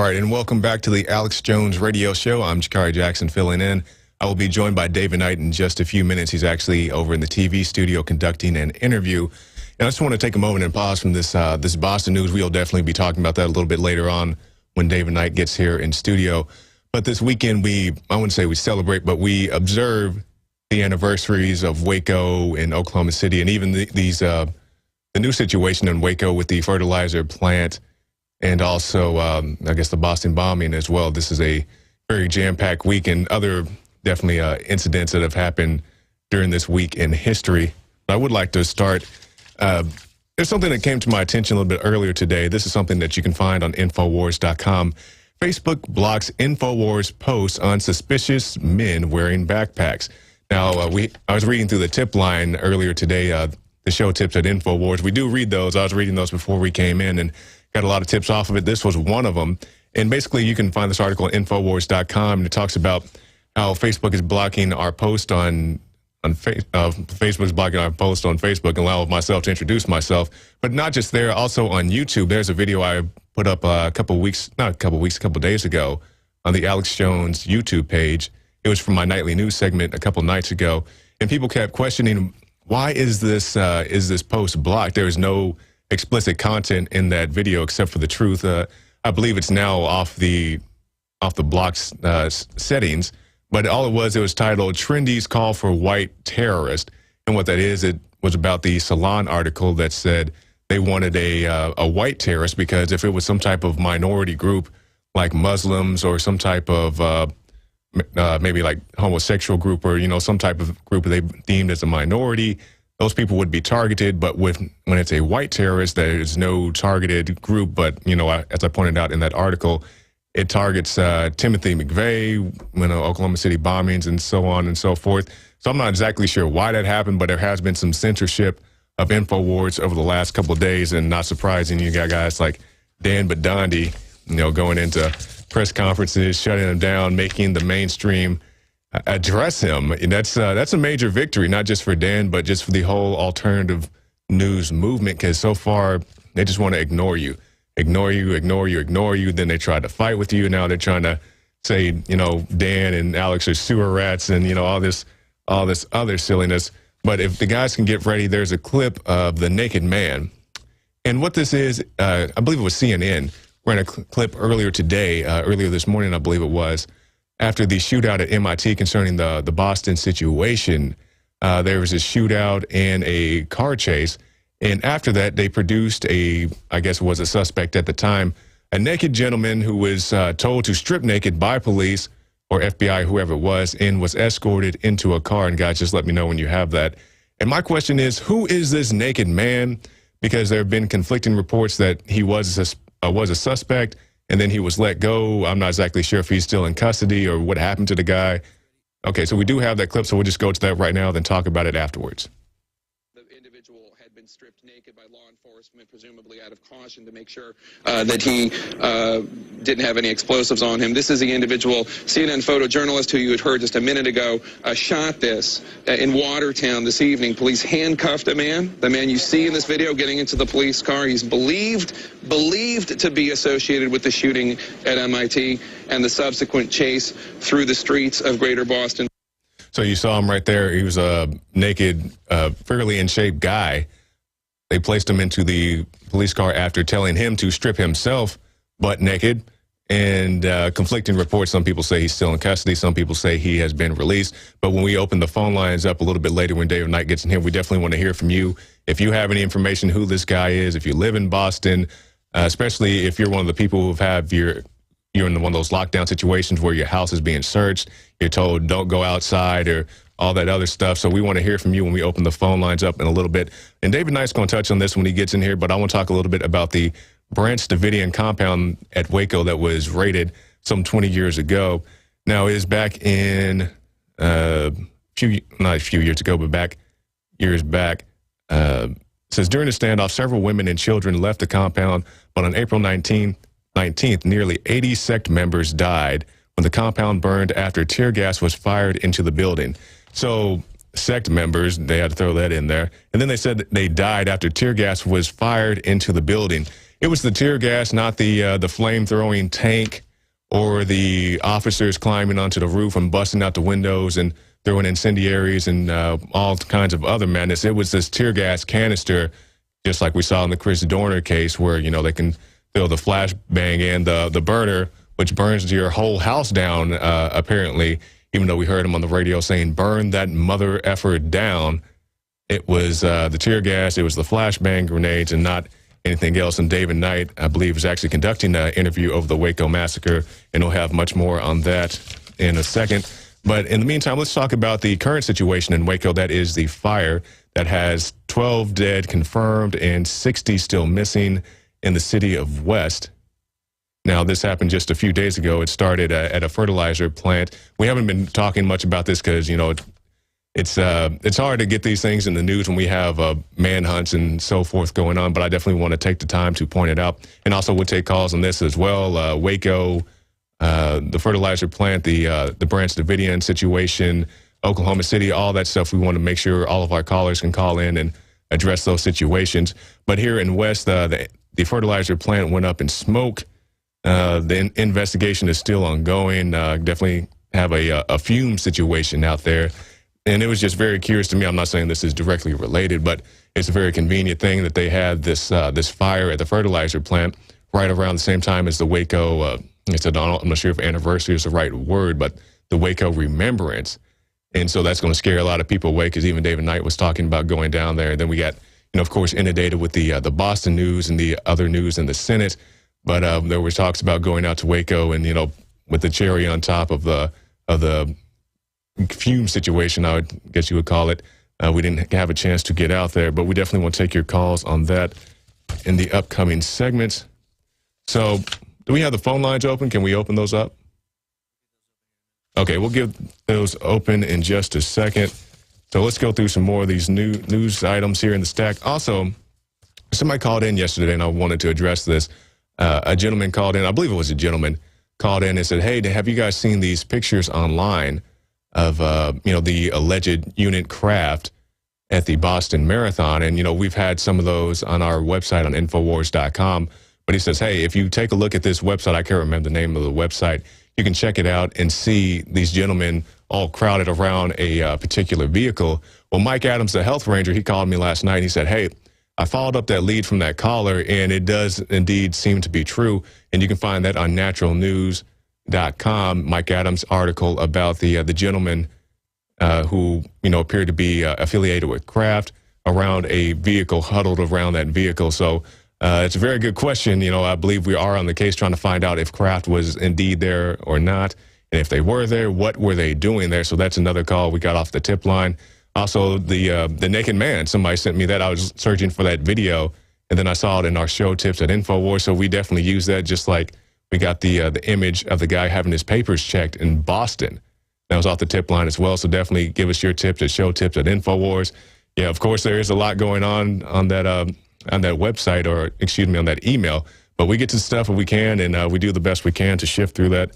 All right, and welcome back to the Alex Jones Radio Show. I'm Jakari Jackson filling in. I will be joined by David Knight in just a few minutes. He's actually over in the TV studio conducting an interview. And I just want to take a moment and pause from this Boston news. We'll definitely be talking about that a little bit later on when David Knight gets here in studio. But this weekend, I wouldn't say we celebrate, but we observe the anniversaries of Waco in Oklahoma City, and even the new situation in Waco with the fertilizer plant, and also, I guess, the Boston bombing as well. This is a very jam-packed week, and other definitely incidents that have happened during this week in history. I would like to start. There's something that came to my attention a little bit earlier today. This is something that you can find on Infowars.com. Facebook blocks Infowars posts on suspicious men wearing backpacks. Now, I was reading through the tip line earlier today, the show tips at Infowars. We do read those. I was reading those before we came in and got a lot of tips off of it. This was one of them. And basically, you can find this article on Infowars.com, and it talks about how Facebook is blocking our post on Facebook's blocking our post on Facebook, and allow myself to introduce myself. But not just there, also on YouTube. There's a video I put up a couple days ago on the Alex Jones YouTube page. It was from my nightly news segment a couple nights ago, and people kept questioning, why is this post blocked? There is no explicit content in that video except for the truth. I believe it's now off the blocked settings, but all it was titled "Trendies Call for White Terrorist," and what that is, it was about the Salon article that said they wanted a white terrorist because if it was some type of minority group like Muslims or some type of maybe like homosexual group or, some type of group they deemed as a minority, those people would be targeted. But when it's a white terrorist, there is no targeted group. But, as I pointed out in that article, it targets Timothy McVeigh, Oklahoma City bombings and so on and so forth. So I'm not exactly sure why that happened, but there has been some censorship of Infowars over the last couple of days. And not surprising, you got guys like Dan Badandi, going into press conferences, shutting him down, making the mainstream address him. And that's a major victory, not just for Dan, but just for the whole alternative news movement, because so far they just want to ignore you. Then they tried to fight with you. Now they're trying to say, Dan and Alex are sewer rats and, all this other silliness. But if the guys can get ready, there's a clip of the naked man. And what this is, I believe it was CNN, ran a clip earlier this morning, I believe it was, after the shootout at MIT concerning the Boston situation. There was a shootout and a car chase. And after that, they produced I guess it was a suspect at the time, a naked gentleman who was told to strip naked by police or FBI, whoever it was, and was escorted into a car. And guys, just let me know when you have that. And my question is, who is this naked man? Because there have been conflicting reports that he was a suspect, and then he was let go. I'm not exactly sure if he's still in custody or what happened to the guy. Okay, so we do have that clip, so we'll just go to that right now, then talk about it afterwards. The individual had been stripped naked by law enforcement, presumably out of caution to make sure that he didn't have any explosives on him. This is the individual, CNN photojournalist who you had heard just a minute ago, shot this in Watertown this evening. Police handcuffed a man, the man you see in this video getting into the police car. He's believed to be associated with the shooting at MIT and the subsequent chase through the streets of Greater Boston. So you saw him right there. He was a naked, fairly in shape guy. They placed him into the police car after telling him to strip himself butt naked. And conflicting reports, some people say he's still in custody. Some people say he has been released. But when we open the phone lines up a little bit later when David Knight gets in here, we definitely want to hear from you. If you have any information who this guy is, if you live in Boston, especially if you're one of the people who have you're in one of those lockdown situations where your house is being searched, you're told don't go outside or all that other stuff. So we want to hear from you when we open the phone lines up in a little bit. And David Knight's going to touch on this when he gets in here, but I want to talk a little bit about the Branch Davidian compound at Waco that was raided some 20 years ago. Now, it is back in not a few years ago, but years back. It says, during the standoff, several women and children left the compound, but on April 19th, nearly 80 sect members died when the compound burned after tear gas was fired into the building. So sect members, they had to throw that in there. And then they said that they died after tear gas was fired into the building. It was the tear gas, not the flame-throwing tank or the officers climbing onto the roof and busting out the windows and throwing incendiaries and all kinds of other madness. It was this tear gas canister, just like we saw in the Chris Dorner case, where, you know, they can throw the flashbang and the burner, which burns your whole house down, apparently, even though we heard him on the radio saying, burn that mother effer down. It was the tear gas, it was the flashbang grenades, and not anything else. And David Knight, I believe, is actually conducting an interview over the Waco massacre, and we'll have much more on that in a second. But in the meantime, let's talk about the current situation in Waco. That is the fire that has 12 dead confirmed and 60 still missing in the city of West. Now, this happened just a few days ago. It started at a fertilizer plant. We haven't been talking much about this because, you know, it's hard to get these things in the news when we have manhunts and so forth going on, but I definitely want to take the time to point it out. And also we'll take calls on this as well. Waco, the fertilizer plant, the Branch Davidian situation, Oklahoma City, all that stuff. We want to make sure all of our callers can call in and address those situations. But here in West, the fertilizer plant went up in smoke. The investigation is still ongoing. Definitely have a fume situation out there. And it was just very curious to me. I'm not saying this is directly related, but it's a very convenient thing that they had this fire at the fertilizer plant right around the same time as the Waco, I'm not sure if anniversary is the right word, but the Waco remembrance. And so that's going to scare a lot of people away, because even David Knight was talking about going down there. And then we got, you know, of course, inundated with the Boston news and the other news in the Senate. But there was talks about going out to Waco, and, you know, with the cherry on top of the fume situation, I would guess you would call it. We didn't have a chance to get out there, but we definitely want to take your calls on that in the upcoming segments. So do we have the phone lines open? Can we open those up? Okay, we'll give those open in just a second. So let's go through some more of these news items here in the stack. Also, somebody called in yesterday, and I wanted to address this. A gentleman called in, I believe it was a gentleman, called in and said, hey, have you guys seen these pictures online of, you know, the alleged unit craft at the Boston Marathon? And, you know, we've had some of those on our website on Infowars.com. But he says, hey, if you take a look at this website, I can't remember the name of the website, you can check it out and see these gentlemen all crowded around a particular vehicle. Well, Mike Adams, the health ranger, he called me last night. And he said, hey, I followed up that lead from that caller, and it does indeed seem to be true. And you can find that on naturalnews.com, Mike Adams' article about the gentleman who, you know, appeared to be affiliated with Kraft around a vehicle, huddled around that vehicle. So it's a very good question. You know, I believe we are on the case trying to find out if Kraft was indeed there or not. And if they were there, what were they doing there? So that's another call we got off the tip line. Also, the naked man, somebody sent me that. I was searching for that video, and then I saw it in our show tips at InfoWars, so we definitely use that, just like we got the image of the guy having his papers checked in Boston. That was off the tip line as well, so definitely give us your tips at show tips at InfoWars. Yeah, of course, there is a lot going on that website, or excuse me, on that email, but we get to stuff if we can, and we do the best we can to shift through that.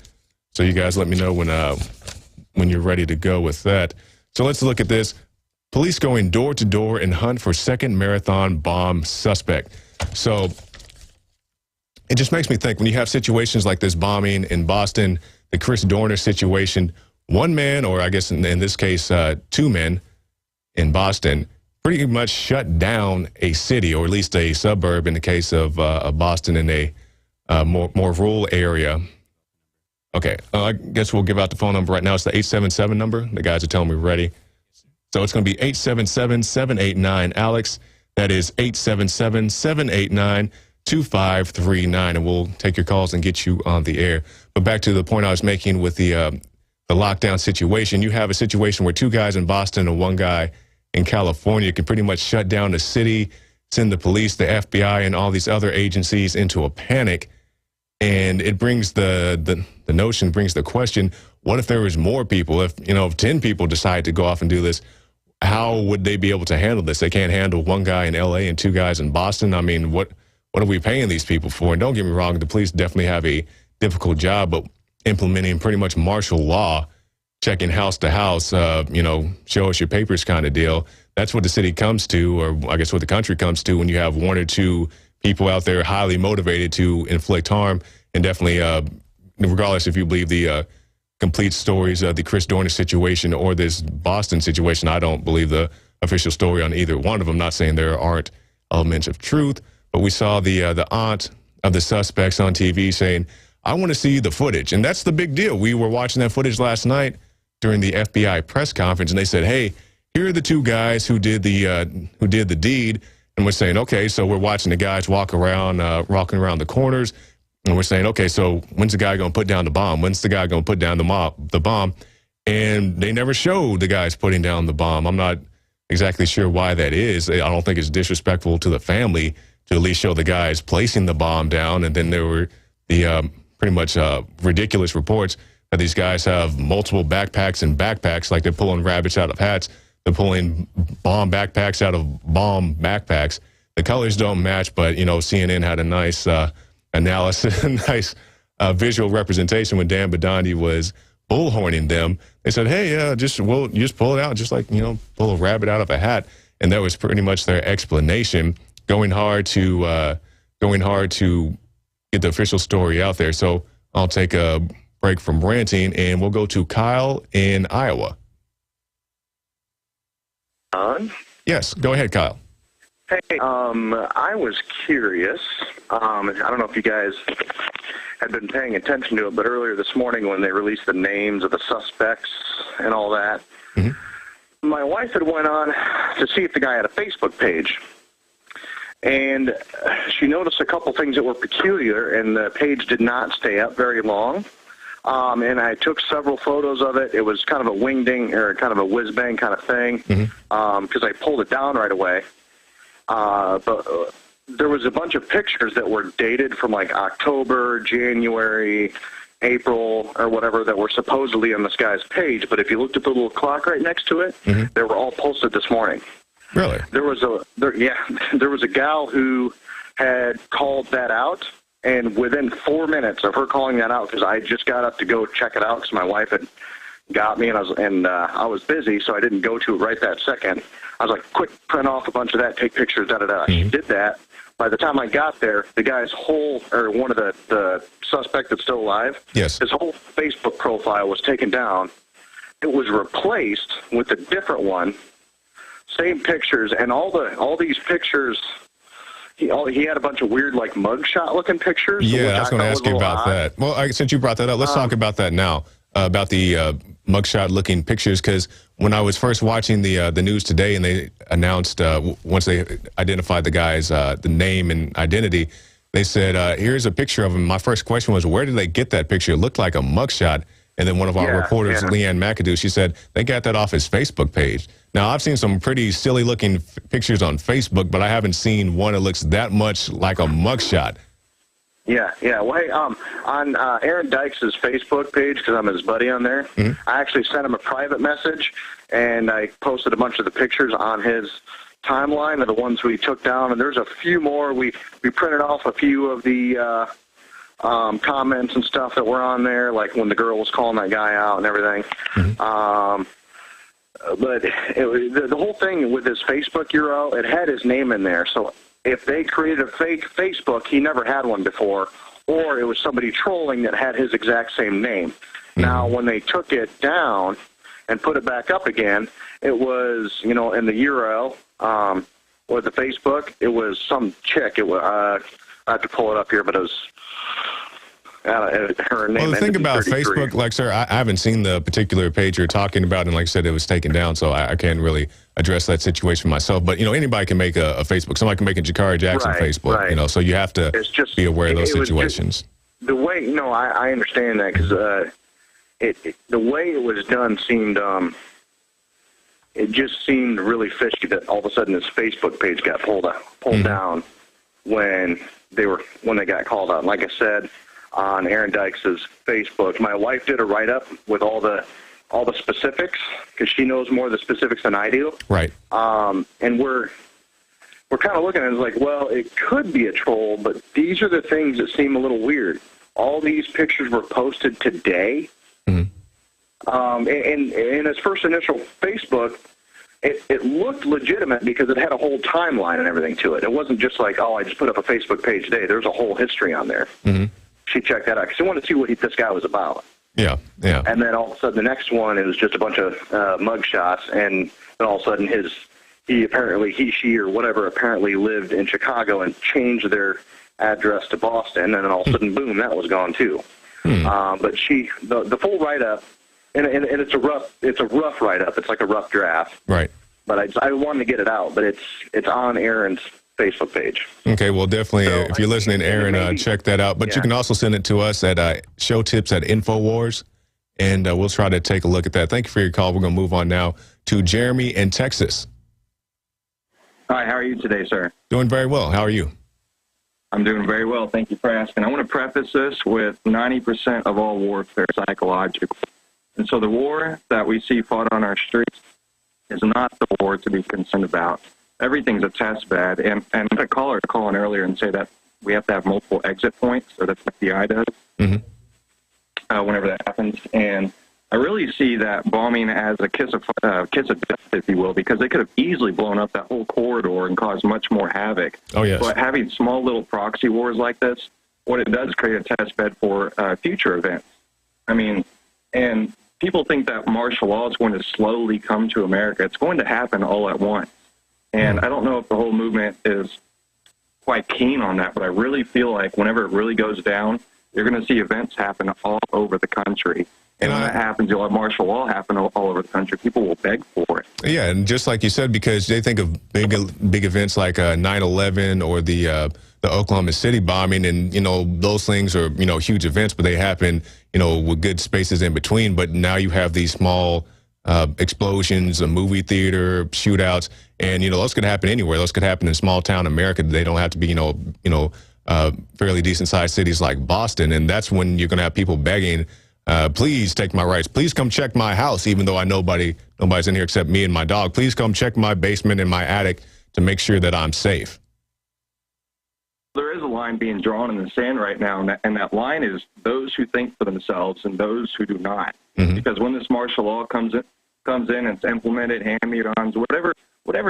So you guys let me know when you're ready to go with that. So let's look at this. Police going door to door and hunt for second marathon bomb suspect. So it just makes me think, when you have situations like this bombing in Boston, the Chris Dorner situation, one man, or I guess in this case, two men in Boston, pretty much shut down a city, or at least a suburb in the case of Boston, in a more rural area. Okay, I guess we'll give out the phone number right now. It's the 877 number. The guys are telling me we're ready. So it's going to be 877-789-ALEX. That is 877-789-2539. And we'll take your calls and get you on the air. But back to the point I was making with the lockdown situation. You have a situation where two guys in Boston and one guy in California can pretty much shut down the city, send the police, the FBI, and all these other agencies into a panic. And it brings the notion, brings the question, what if there was more people? If, you know, if 10 people decide to go off and do this, how would they be able to handle this? They can't handle one guy in LA and two guys in Boston. I mean, what are we paying these people for? And don't get me wrong, the police definitely have a difficult job, but implementing pretty much martial law, checking house to house, you know, show us your papers kind of deal. That's what the city comes to, or I guess what the country comes to, when you have one or two people out there highly motivated to inflict harm, and definitely, regardless if you believe the complete stories of the Chris Dorner situation or this Boston situation, I don't believe the official story on either one of them. Not saying there aren't elements of truth, but we saw the aunt of the suspects on TV saying, "I want to see the footage," and that's the big deal. We were watching that footage last night during the FBI press conference, and they said, "Hey, here are the two guys who did the deed," and we're saying, "Okay," so we're watching the guys walking around the corners, and we're saying, "Okay, so when's the guy going to put down the bomb? When's the guy going to put down the bomb?" And they never showed the guys putting down the bomb. I'm not exactly sure why that is. I don't think it's disrespectful to the family to at least show the guys placing the bomb down. And then there were the pretty much ridiculous reports that these guys have multiple backpacks and backpacks, like they're pulling rabbits out of hats. They're pulling bomb backpacks out of bomb backpacks. The colors don't match, but, you know, CNN had a nice analysis, a nice visual representation when Dan Bidandi was bullhorning them. They said, "Hey, we'll just pull it out, just like, you know, pull a rabbit out of a hat." And that was pretty much their explanation, going hard to get the official story out there. So I'll take a break from ranting, and we'll go to Kyle in Iowa. On? Yes, go ahead, Kyle. Hey, I was curious. I don't know if you guys had been paying attention to it, but earlier this morning when they released the names of the suspects and all that, my wife had went on to see if the guy had a Facebook page. And she noticed a couple things that were peculiar, and the page did not stay up very long. And I took several photos of it. It was kind of a wingding or kind of a whiz-bang kind of thing, because I pulled it down right away. But there was a bunch of pictures that were dated from like October, January, April, or whatever, that were supposedly on this guy's page. But if you looked at the little clock right next to it, they were all posted this morning. Really? There was a gal who had called that out, and within 4 minutes of her calling that out, because I just got up to go check it out because my wife had got me, and I was busy, so I didn't go to it right that second. I was like, quick, print off a bunch of that, take pictures, da-da-da. She did that. By the time I got there, the guy's one of the suspect that's still alive, yes, his whole Facebook profile was taken down. It was replaced with a different one, same pictures, and all these pictures, he had a bunch of weird, like, mugshot looking pictures. Yeah, I was going to ask you about that. Well, since you brought that up, let's talk about that now, about the mugshot looking pictures, because when I was first watching the news today and they announced, once they identified the guy's the name and identity, they said, here's a picture of him. My first question was, where did they get that picture? It looked like a mugshot. And then one of our reporters, Leanne McAdoo, she said, they got that off his Facebook page. Now, I've seen some pretty silly-looking pictures on Facebook, but I haven't seen one that looks that much like a mugshot. Yeah. Well, hey, on Aaron Dykes' Facebook page, because I'm his buddy on there, I actually sent him a private message, and I posted a bunch of the pictures on his timeline of the ones we took down, and there's a few more. We printed off a few of the comments and stuff that were on there, like when the girl was calling that guy out and everything. But the whole thing with his Facebook URL, it had his name in there. So if they created a fake Facebook, he never had one before, or it was somebody trolling that had his exact same name. Now, when they took it down and put it back up again, it was, in the URL with the Facebook, it was some chick. It was, I have to pull it up here, but it was her name. Well, the thing about Facebook, like, sir, I haven't seen the particular page you're talking about, and like I said, it was taken down, so I can't really address that situation myself. But, anybody can make a Facebook. Somebody can make a Jakari Jackson Facebook, so you have to be aware of those situations. The way, I understand that, because the way it was done seemed, it just seemed really fishy that all of a sudden this Facebook page got pulled down when they got called out. And like I said, on Aaron Dykes' Facebook, my wife did a write-up with all the specifics, because she knows more of the specifics than I do. Right. And we're kind of looking at it like, well, it could be a troll, but these are the things that seem a little weird. All these pictures were posted today. In his first initial Facebook, it looked legitimate because it had a whole timeline and everything to it. It wasn't just like, oh, I just put up a Facebook page today. There's a whole history on there. Mm-hmm. She checked that out because she wanted to see what this guy was about. Yeah, yeah. And then all of a sudden, the next one, it was just a bunch of mug shots, and then all of a sudden, he, she, or whatever, apparently lived in Chicago and changed their address to Boston, and then all of a sudden, boom, that was gone too. But the full write-up, and it's a rough write-up. It's like a rough draft. Right. But I wanted to get it out, but it's on Aaron's Facebook page. Okay, well, definitely, if you're listening, Aaron, check that out. But you can also send it to us at showtips@Infowars, and we'll try to take a look at that. Thank you for your call. We're going to move on now to Jeremy in Texas. Hi, how are you today, sir? Doing very well. How are you? I'm doing very well. Thank you for asking. I want to preface this with 90% of all warfare is psychological. And so the war that we see fought on our streets is not the war to be concerned about. Everything's a test bed. And I'm going to call in earlier and say that we have to have multiple exit points, or that's what the FBI does, whenever that happens. And I really see that bombing as a kiss of death, if you will, because they could have easily blown up that whole corridor and caused much more havoc. Oh, yes. But having small little proxy wars like this, what it does is create a test bed for future events. I mean, and people think that martial law is going to slowly come to America. It's going to happen all at once. And I don't know if the whole movement is quite keen on that, but I really feel like whenever it really goes down, you're going to see events happen all over the country. And when that happens, you'll have martial law happen all over the country. People will beg for it. Yeah, and just like you said, because they think of big events like 9/11 or the Oklahoma City bombing, and those things are huge events, but they happen with good spaces in between. But now you have these small explosions, a movie theater, shootouts, and those could happen anywhere. Those could happen in small town America. They don't have to be fairly decent sized cities like Boston, and that's when you're going to have people begging, please take my rights. Please come check my house, even though nobody's in here except me and my dog. Please come check my basement and my attic to make sure that I'm safe. There is a line being drawn in the sand right now, and that line is those who think for themselves and those who do not. Because when this martial law comes in, it's implemented, hand-me-downs, whatever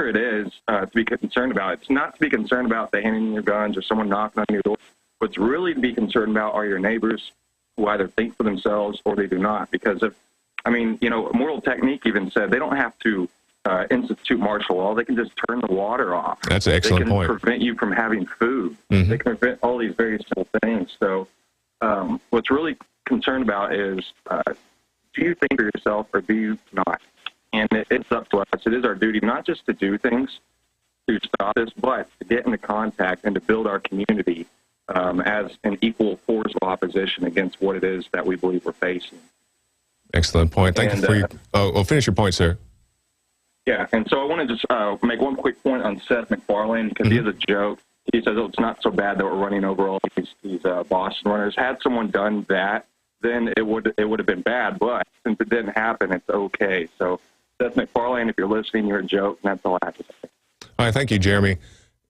it is to be concerned about. It's not to be concerned about the handing in your guns or someone knocking on your door. What's really to be concerned about are your neighbors who either think for themselves or they do not. Because Moral Technique even said they don't have to institute martial law. They can just turn the water off. That's an excellent point. They can prevent you from having food. They can prevent all these very simple things. So what's really concerned about is do you think for yourself or do you not? And it's up to us. It is our duty not just to do things to stop this, but to get into contact and to build our community as an equal force of opposition against what it is that we believe we're facing. Excellent point. Thank you for finish your point, sir. Yeah, and so I want to just make one quick point on Seth MacFarlane, because he has a joke. He says, it's not so bad that we're running over all these Boston runners. Had someone done that, then it would have been bad, but since it didn't happen, it's okay. So Seth MacFarlane, if you're listening, you're a joke, and that's all I have to say. All right, thank you, Jeremy.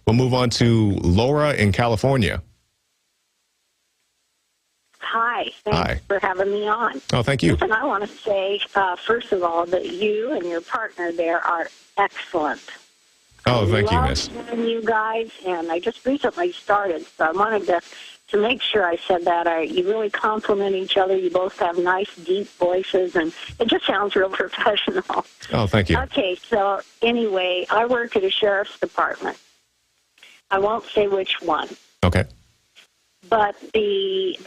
We'll move on to Laura in California. Hi, thanks for having me on. Oh, thank you. And I want to say, first of all, that you and your partner there are excellent. Oh, thank you, miss. I love you guys, and I just recently started, so I wanted to make sure I said that. You really compliment each other. You both have nice, deep voices, and it just sounds real professional. Oh, thank you. Okay, so anyway, I work at a sheriff's department. I won't say which one. Okay. But the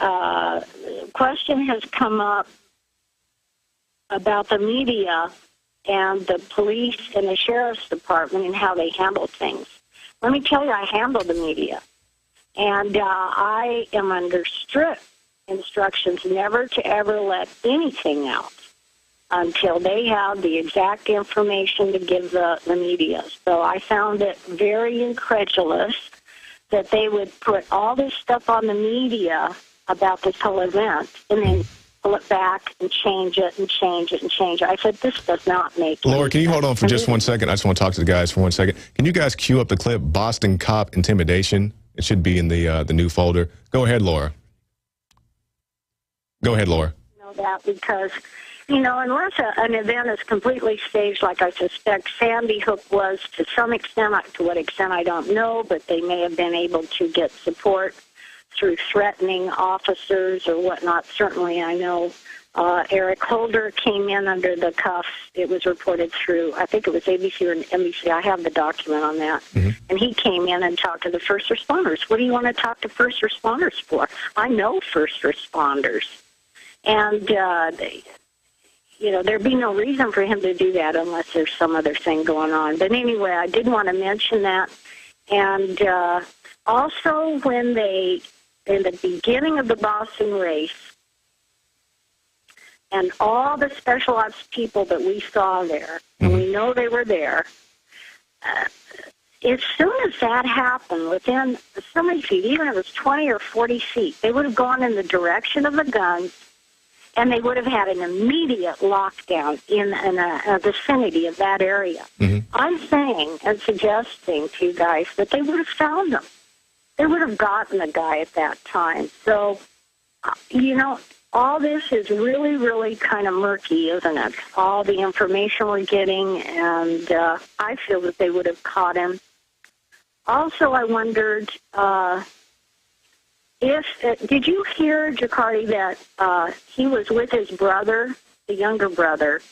question has come up about the media and the police and the sheriff's department and how they handle things. Let me tell you, I handle the media. And I am under strict instructions never to ever let anything out until they have the exact information to give the media. So I found it very incredulous that they would put all this stuff on the media about this whole event and then pull it back and change it and change it and change it. I said, this does not make sense. Laura, can you hold on for just 1 second? I just want to talk to the guys for 1 second. Can you guys cue up the clip, Boston Cop Intimidation? It should be in the new folder. Go ahead, Laura. Go ahead, Laura. I know that because you know, unless an event is completely staged, like I suspect Sandy Hook was to some extent, to what extent I don't know, but they may have been able to get support through threatening officers or whatnot. Certainly I know Eric Holder came in under the cuffs. It was reported through, I think it was ABC or NBC. I have the document on that. Mm-hmm. And he came in and talked to the first responders. What do you want to talk to first responders for? I know first responders. And, you know, there'd be no reason for him to do that unless there's some other thing going on. But anyway, I did want to mention that. And also when they, in the beginning of the Boston race, and all the special ops people that we saw there, and we know they were there, as soon as that happened, within so many feet, even if it was 20 or 40 feet, they would have gone in the direction of the guns, and they would have had an immediate lockdown in a vicinity of that area. Mm-hmm. I'm saying and suggesting to you guys that they would have found them. They would have gotten the guy at that time. So, you know, all this is really, really kind of murky, isn't it? All the information we're getting, and I feel that they would have caught him. Also, I wondered did you hear, Dzhokar, that he was with his brother, the younger brother,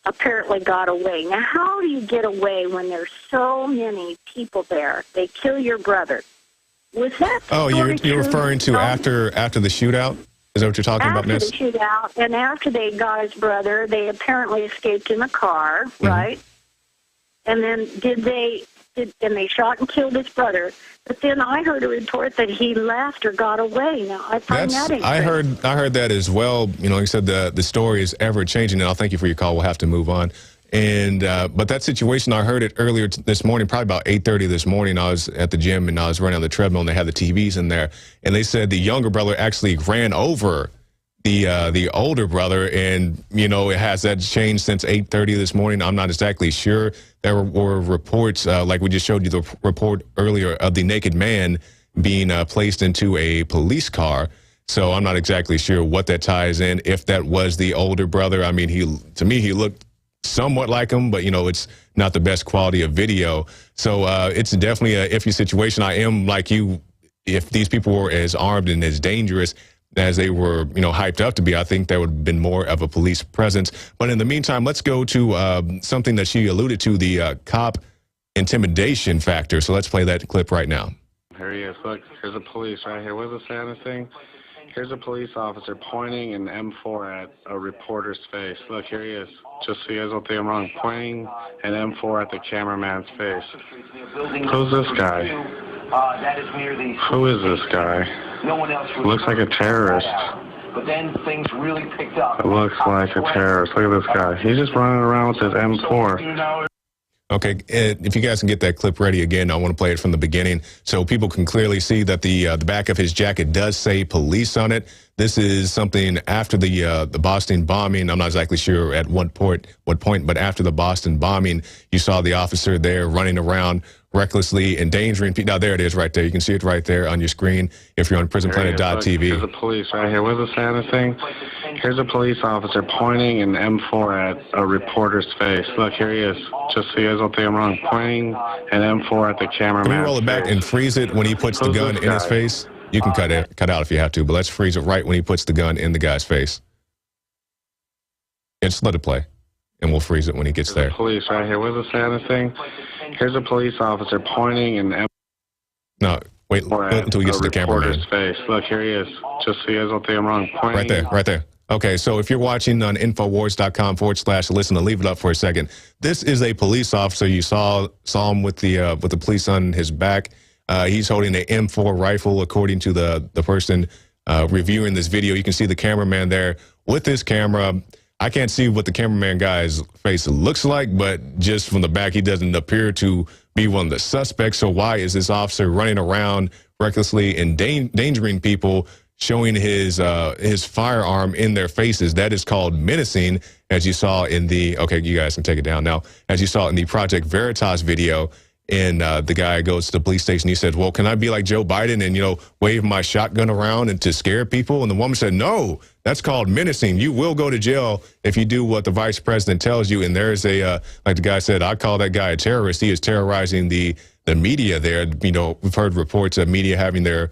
apparently got away. Now, how do you get away when there's so many people there? They kill your brother. Was that you're referring to after the shootout? Is that what you're talking about, Miss? After the shootout, and after they got his brother, they apparently escaped in a car, right? And then and they shot and killed his brother. But then I heard a report that he left or got away. Now, I find that interesting. I heard that as well. You know, like I said, the story is ever changing. And I'll thank you for your call. We'll have to move on. And but that situation, I heard it earlier this morning, probably about 8:30 this morning. I was at the gym and I was running on the treadmill, and they had the TVs in there, and they said the younger brother actually ran over the older brother, and you know, has that changed since 8:30 this morning? I'm not exactly sure. There were reports, like we just showed you the report earlier, of the naked man being placed into a police car. So I'm not exactly sure what that ties in. If that was the older brother, I mean, to me he looked somewhat like him, but you know, it's not the best quality of video. So it's definitely a iffy situation. I am like you. If these people were as armed and as dangerous as they were, you know, hyped up to be, I think there would have been more of a police presence. But in the meantime, let's go to something that she alluded to, the cop intimidation factor. So let's play that clip right now. Here he is. Look, here's a police right here. What does it say on this thing? Here's a police officer pointing an M4 at a reporter's face. Look, here he is. Just so you guys don't think I'm wrong. Pointing an M4 at the cameraman's face. Who's this guy? Who is this guy? Looks like a terrorist. But then things really picked up. It looks like a terrorist. Look at this guy. He's just running around with his M4. Okay, if you guys can get that clip ready again, I want to play it from the beginning so people can clearly see that the back of his jacket does say police on it. This is something after the Boston bombing. I'm not exactly sure at what point, but after the Boston bombing, you saw the officer there running around recklessly endangering people. Now, there it is right there. You can see it right there on your screen if you're on prisonplanet.tv. Here's the police right here. What does it say on the thing? Here's a police officer pointing an M4 at a reporter's face. Look, here he is. Just so you guys don't think I'm wrong. Pointing an M4 at the cameraman's face. Can we roll it back and freeze it when he puts the gun in his face? You can cut out if you have to, but let's freeze it right when he puts the gun in the guy's face. Yeah, just let it play, and we'll freeze it when he gets there. The police right here. What does it say on the thing? Here's a police officer pointing an M4 No, wait until he gets to the cameraman. Face. Look, here he is. Just so you guys don't think I'm wrong. Pointing. Right there. Okay, so if you're watching on Infowars.com/listen, and leave it up for a second. This is a police officer. You saw him with the police on his back. He's holding an M4 rifle, according to the person reviewing this video. You can see the cameraman there with his camera. I can't see what the cameraman guy's face looks like, but just from the back, he doesn't appear to be one of the suspects. So why is this officer running around recklessly endangering people, showing his firearm in their faces? That is called menacing, as you saw in the, okay, you guys can take it down now, as you saw in the Project Veritas video. And the guy goes to the police station. He said, well, can I be like Joe Biden and, wave my shotgun around and to scare people? And the woman said, no, that's called menacing. You will go to jail if you do what the vice president tells you. And there's like the guy said, I call that guy a terrorist. He is terrorizing the media there. We've heard reports of media having their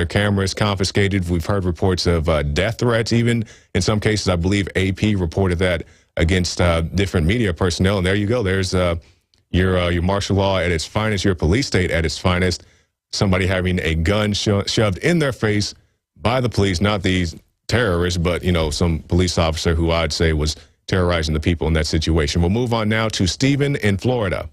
cameras confiscated. We've heard reports of death threats even. In some cases, I believe AP reported that against different media personnel. And there you go. There's your martial law at its finest, your police state at its finest, somebody having a gun shoved in their face by the police, not these terrorists, but, some police officer who I'd say was terrorizing the people in that situation. We'll move on now to Stephen in Florida.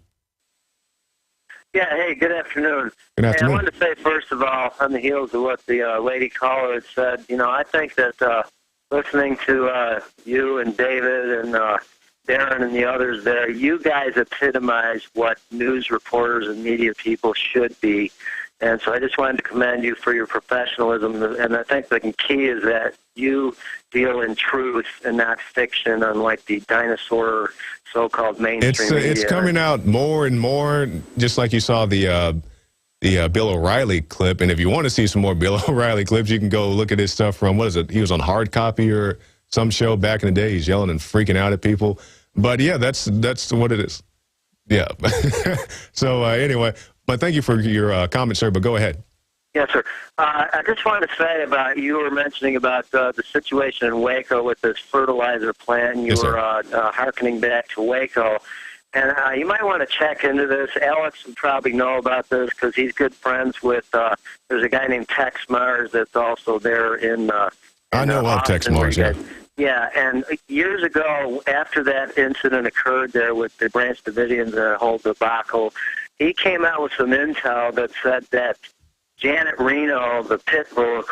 Yeah, hey, good afternoon. Good afternoon. Hey, I wanted to say, first of all, on the heels of what the lady caller had said, I think that listening to you and David and Darren and the others there, you guys epitomize what news reporters and media people should be. And so I just wanted to commend you for your professionalism. And I think the key is that you deal in truth and not fiction, unlike the dinosaur so-called mainstream media. It's coming out more and more, just like you saw the Bill O'Reilly clip. And if you want to see some more Bill O'Reilly clips, you can go look at his stuff from, what is it? He was on Hard Copy or some show back in the day. He's yelling and freaking out at people. But yeah, that's what it is. Yeah. So anyway, but thank you for your comment, sir. But go ahead. Yes, sir. I just wanted to say about, you were mentioning about the situation in Waco with this fertilizer plant. You Yes, were hearkening back to Waco. And you might want to check into this. Alex would probably know about this because he's good friends with, there's a guy named Tex Mars that's also there in I know of Tex Mars, yeah. Yeah, and years ago, after that incident occurred there with the Branch Davidians, the whole debacle, he came out with some intel that said that Janet Reno, the pit bull,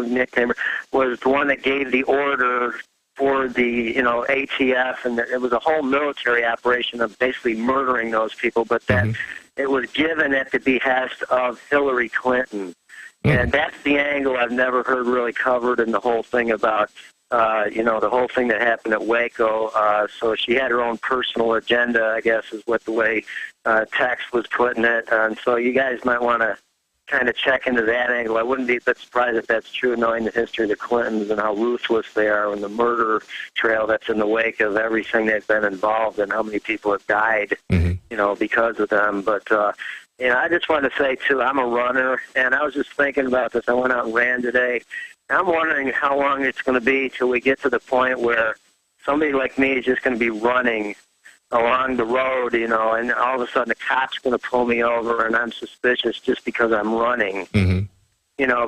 nickname, was the one that gave the order for the, ATF, and it was a whole military operation of basically murdering those people, but that it was given at the behest of Hillary Clinton. And that's the angle I've never heard really covered in the whole thing about, the whole thing that happened at Waco. So she had her own personal agenda, I guess, is what the way Tex was putting it. And so you guys might want to kind of check into that angle. I wouldn't be a bit surprised if that's true, knowing the history of the Clintons and how ruthless they are and the murder trail that's in the wake of everything they've been involved in, how many people have died, because of them. But, I just wanted to say, too, I'm a runner, and I was just thinking about this. I went out and ran today. I'm wondering how long it's going to be till we get to the point where somebody like me is just going to be running along the road, and all of a sudden the cop's going to pull me over, and I'm suspicious just because I'm running.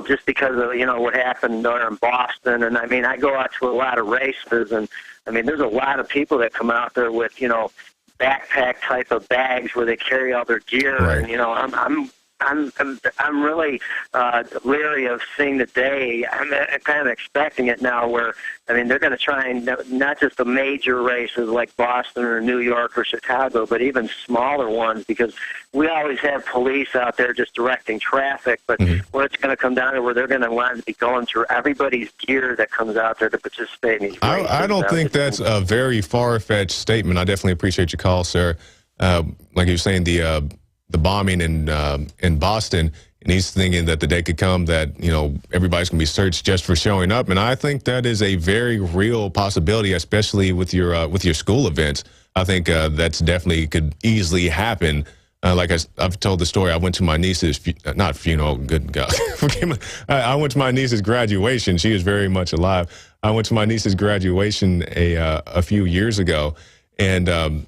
Just because of, what happened there in Boston. And, I go out to a lot of races, and, there's a lot of people that come out there with, backpack type of bags where they carry all their gear. Right. And, I'm really leery of seeing the day. I'm kind of expecting it now where, they're going to try and not just the major races like Boston or New York or Chicago, but even smaller ones, because we always have police out there just directing traffic, but where it's going to come down to where they're going to want to be going through everybody's gear that comes out there to participate in these races. I don't think that's a very far-fetched statement. I definitely appreciate your call, sir. Like you were saying, the bombing in Boston, and he's thinking that the day could come that, everybody's going to be searched just for showing up. And I think that is a very real possibility, especially with your school events. I think that's definitely could easily happen. Like I've told the story, I went to my niece's, not funeral, good God. I went to my niece's graduation. She is very much alive. I went to my niece's graduation a few years ago, and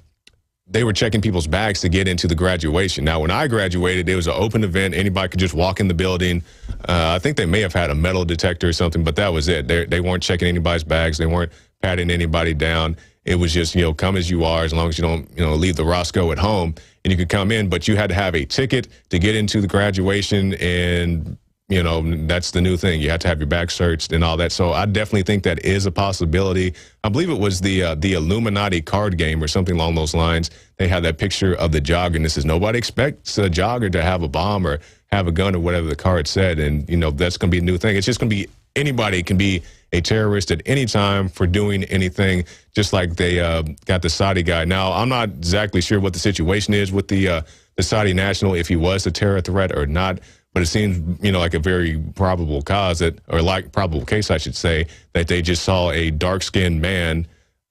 they were checking people's bags to get into the graduation. Now, when I graduated, it was an open event. Anybody could just walk in the building. I think they may have had a metal detector or something, but that was it. They weren't checking anybody's bags. They weren't patting anybody down. It was just, come as you are, as long as you don't, leave the Roscoe at home, and you could come in. But you had to have a ticket to get into the graduation, and that's the new thing. You have to have your bag searched and all that. So I definitely think that is a possibility. I believe it was the Illuminati card game or something along those lines. They had that picture of the jogger, and this is nobody expects a jogger to have a bomb or have a gun or whatever the card said. And, that's going to be a new thing. It's just going to be anybody can be a terrorist at any time for doing anything, just like they got the Saudi guy. Now, I'm not exactly sure what the situation is with the the Saudi national, if he was a terror threat or not. But it seems, like a very probable case, I should say, that they just saw a dark-skinned man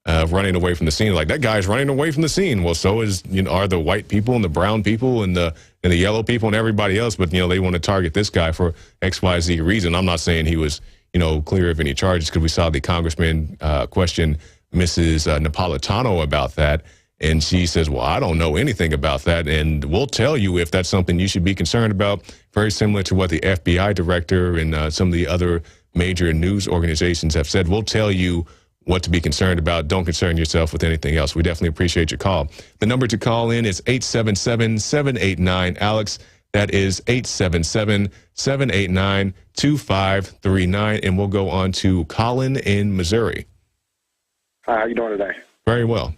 running away from the scene. Like, that guy's running away from the scene. Well, so are the white people and the brown people and the yellow people and everybody else. But, they want to target this guy for X, Y, Z reason. I'm not saying he was, clear of any charges, because we saw the congressman question Mrs. Napolitano about that. And she says, well, I don't know anything about that, and we'll tell you if that's something you should be concerned about. Very similar to what the FBI director and some of the other major news organizations have said. We'll tell you what to be concerned about. Don't concern yourself with anything else. We definitely appreciate your call. The number to call in is 877-789-ALEX. That is 877-789-2539. And we'll go on to Colin in Missouri. Hi, how you doing today? Very well.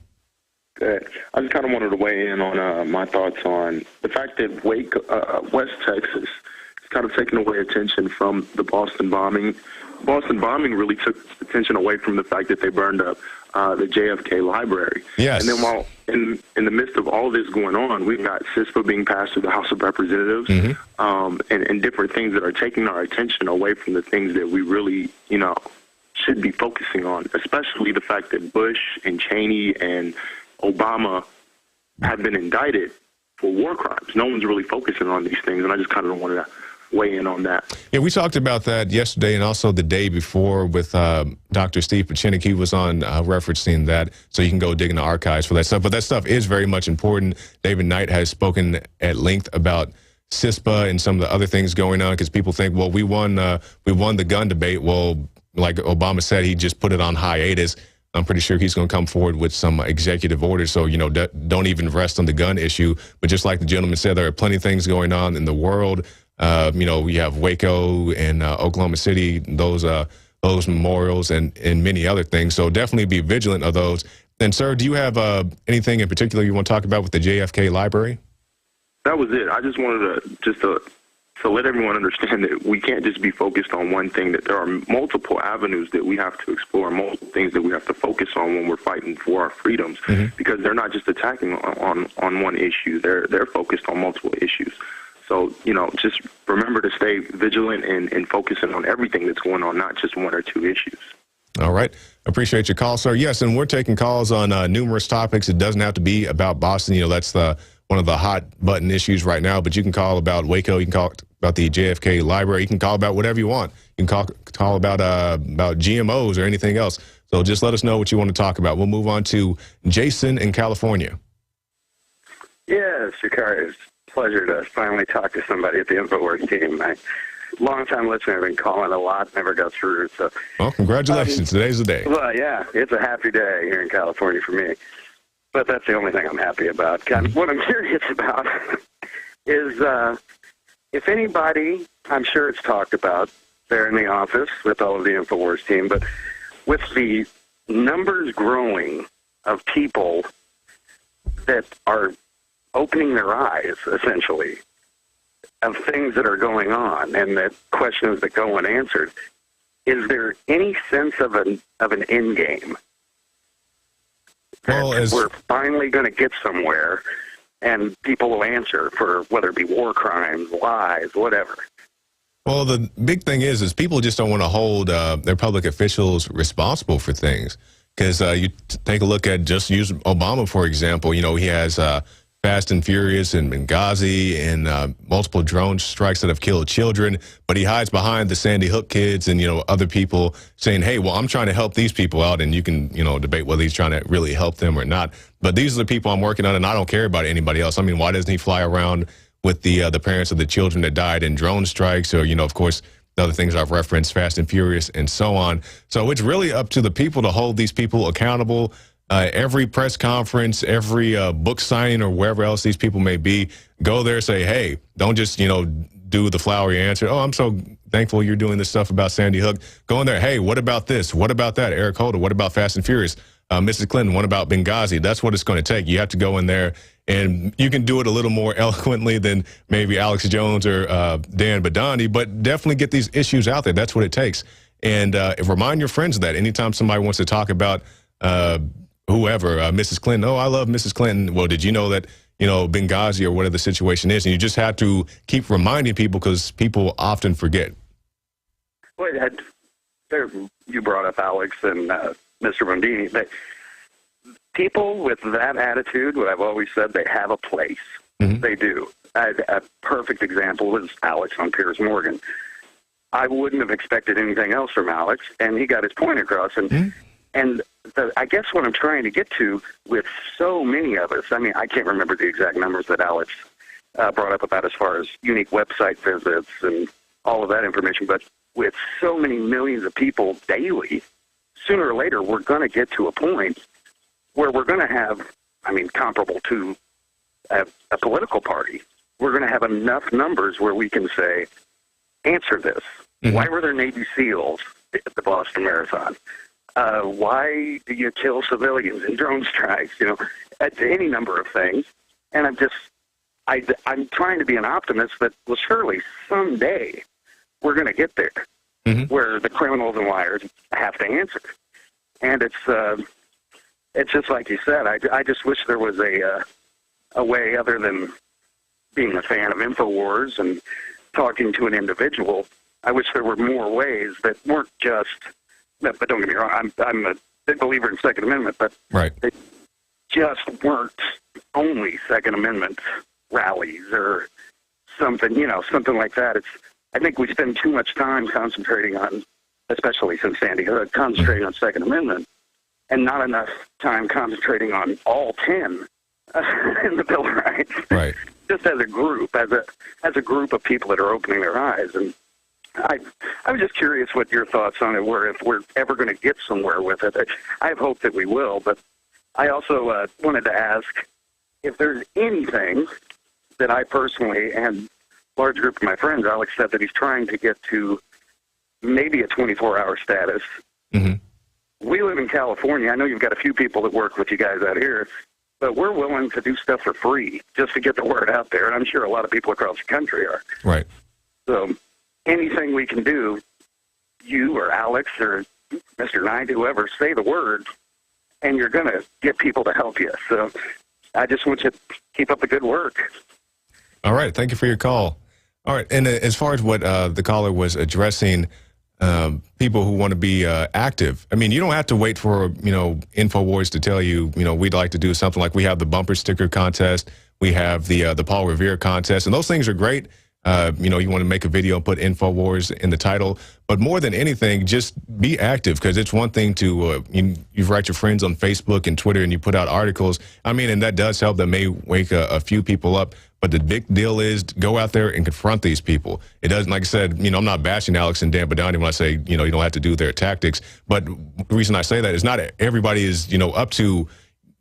Good. I just kind of wanted to weigh in on my thoughts on the fact that West Texas is kind of taking away attention from the Boston bombing. Boston bombing really took attention away from the fact that they burned up the JFK library. Yes. And then while in the midst of all this going on, we've got CISPA being passed through the House of Representatives, and different things that are taking our attention away from the things that we really, should be focusing on, especially the fact that Bush and Cheney and Obama have been indicted for war crimes. No one's really focusing on these things, and I just kind of wanted to weigh in on that. Yeah, we talked about that yesterday and also the day before with Dr. Steve Pachinik. He was on referencing that, so you can go dig in the archives for that stuff. But that stuff is very much important. David Knight has spoken at length about CISPA and some of the other things going on, because people think, well, we won the gun debate. Well, like Obama said, he just put it on hiatus. I'm pretty sure he's going to come forward with some executive orders. So, don't even rest on the gun issue. But just like the gentleman said, there are plenty of things going on in the world. We have Waco and Oklahoma City, those memorials and many other things. So definitely be vigilant of those. And, sir, do you have anything in particular you want to talk about with the JFK library? That was it. I just wanted to let everyone understand that we can't just be focused on one thing, that there are multiple avenues that we have to explore, multiple things that we have to focus on when we're fighting for our freedoms, because they're not just attacking on one issue. They're focused on multiple issues. So, just remember to stay vigilant and focusing on everything that's going on, not just one or two issues. All right. Appreciate your call, sir. Yes, and we're taking calls on numerous topics. It doesn't have to be about Boston. That's one of the hot button issues right now, but you can call about Waco. You can call about the JFK library. You can call about whatever you want. You can call about GMOs or anything else. So just let us know what you want to talk about. We'll move on to Jason in California. Yes, Dzhokar, it's a pleasure to finally talk to somebody at the InfoWars team. Long-time listener, I've been calling a lot, never got through. So, well, congratulations. Today's the day. Well, yeah, it's a happy day here in California for me. But that's the only thing I'm happy about. What I'm curious about is if anybody, I'm sure it's talked about there in the office with all of the InfoWars team, but with the numbers growing of people that are opening their eyes, essentially, of things that are going on and the questions that go unanswered, is there any sense of an end game? Well, we're finally going to get somewhere, and people will answer for whether it be war crimes, lies, whatever. Well, the big thing is people just don't want to hold their public officials responsible for things. Because you take a look at, just use Obama, for example. He has Fast and Furious and Benghazi and multiple drone strikes that have killed children, but he hides behind the Sandy Hook kids and, other people saying, hey, well, I'm trying to help these people out, and you can, debate whether he's trying to really help them or not. But these are the people I'm working on, and I don't care about anybody else. I mean, why doesn't he fly around with the parents of the children that died in drone strikes, or, of course, the other things I've referenced, Fast and Furious and so on. So it's really up to the people to hold these people accountable. Every press conference, every book signing or wherever else these people may be, go there, say, hey, don't just, do the flowery answer. Oh, I'm so thankful you're doing this stuff about Sandy Hook. Go in there. Hey, what about this? What about that? Eric Holder, what about Fast and Furious? Mrs. Clinton, what about Benghazi? That's what it's going to take. You have to go in there, and you can do it a little more eloquently than maybe Alex Jones or Dan Badani, but definitely get these issues out there. That's what it takes. And remind your friends of that. Anytime somebody wants to talk about whoever, Mrs. Clinton, oh, I love Mrs. Clinton. Well, did you know that, Benghazi or whatever the situation is. And you just have to keep reminding people because people often forget. Well, you brought up Alex and Mr. Bondini. People with that attitude, what I've always said, they have a place. Mm-hmm. They do. A perfect example was Alex on Piers Morgan. I wouldn't have expected anything else from Alex, and he got his point across. And I guess what I'm trying to get to with so many of us, I mean, I can't remember the exact numbers that Alex brought up about as far as unique website visits and all of that information, but with so many millions of people daily, sooner or later we're going to get to a point where we're going to have, I mean, comparable to a political party, we're going to have enough numbers where we can say, answer this. Mm-hmm. Why were there Navy SEALs at the Boston Marathon? Why do you kill civilians in drone strikes? At any number of things. And I'm trying to be an optimist that, well, surely someday we're going to get there, mm-hmm. where the criminals and liars have to answer. And it's just like you said. I just wish there was a way other than being a fan of InfoWars and talking to an individual. I wish there were more ways that weren't just. But don't get me wrong. I'm a big believer in Second Amendment, but right. They just weren't only Second Amendment rallies or something. Something like that. I think we spend too much time concentrating on, especially since Sandy Hook, concentrating on Second Amendment, and not enough time concentrating on all 10 in the Bill of Rights. Right. Just as a group, as a group of people that are opening their eyes. And I was just curious what your thoughts on it were, if we're ever going to get somewhere with it. I have hope that we will, but I also wanted to ask if there's anything that I personally and a large group of my friends, Alex said that he's trying to get to maybe a 24-hour status. Mm-hmm. We live in California. I know you've got a few people that work with you guys out here, but we're willing to do stuff for free just to get the word out there, and I'm sure a lot of people across the country are. Right. So anything we can do, you or Alex or Mr. Knight, whoever, say the word, and you're going to get people to help you. So I just want you to keep up the good work. All right. Thank you for your call. All right. And as far as what the caller was addressing, people who want to be active. I mean, you don't have to wait for, InfoWars to tell you, we'd like to do something like we have the bumper sticker contest. We have the Paul Revere contest. And those things are great. You want to make a video and put InfoWars in the title. But more than anything, just be active, because it's one thing to, you write your friends on Facebook and Twitter and you put out articles. I mean, and that does help. That may wake a few people up. But the big deal is go out there and confront these people. It doesn't, like I said, I'm not bashing Alex and Dan Badani when I say, you don't have to do their tactics. But the reason I say that is not everybody is, up to,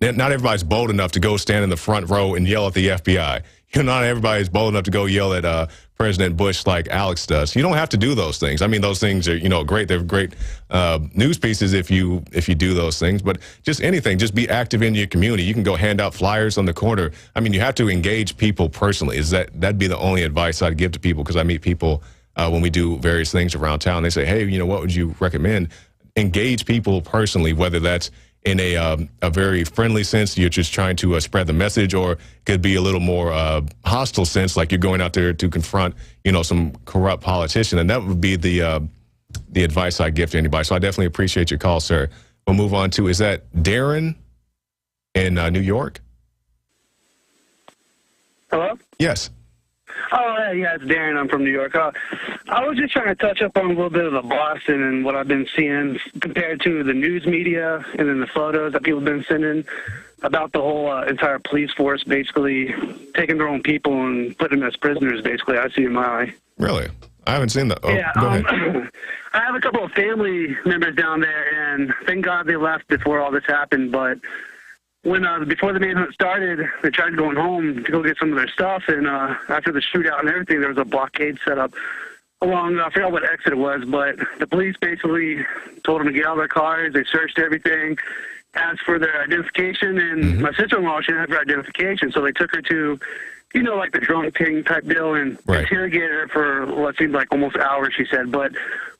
not everybody's bold enough to go stand in the front row and yell at the FBI. Not everybody is bold enough to go yell at President Bush like Alex does. You don't have to do those things. I mean, those things are, great. They're great news pieces if you do those things. But just anything, just be active in your community. You can go hand out flyers on the corner. I mean, you have to engage people personally. That'd be the only advice I'd give to people, because I meet people when we do various things around town. They say, hey, what would you recommend? Engage people personally, whether that's in a very friendly sense, you're just trying to spread the message, or it could be a little more hostile sense, like you're going out there to confront, some corrupt politician. And that would be the advice I give to anybody. So I definitely appreciate your call, sir. We'll move on to, is that Darren in New York? Hello? Yes. Oh, yeah, it's Darren. I'm from New York. I was just trying to touch up on a little bit of the Boston and what I've been seeing compared to the news media and then the photos that people have been sending about the whole entire police force basically taking their own people and putting them as prisoners, basically. I see in my eye. Really? I haven't seen that. Oh, yeah, go ahead. I have a couple of family members down there, and thank God they left before all this happened, but when before the manhunt started, they tried going home to go get some of their stuff, and after the shootout and everything, there was a blockade set up along, I forgot what exit it was, but the police basically told them to get out of their cars. They searched everything, asked for their identification, and my sister-in-law, she didn't have her identification, so they took her to, you know, like the drunk tank type deal and interrogated her for what seemed like almost hours, she said. But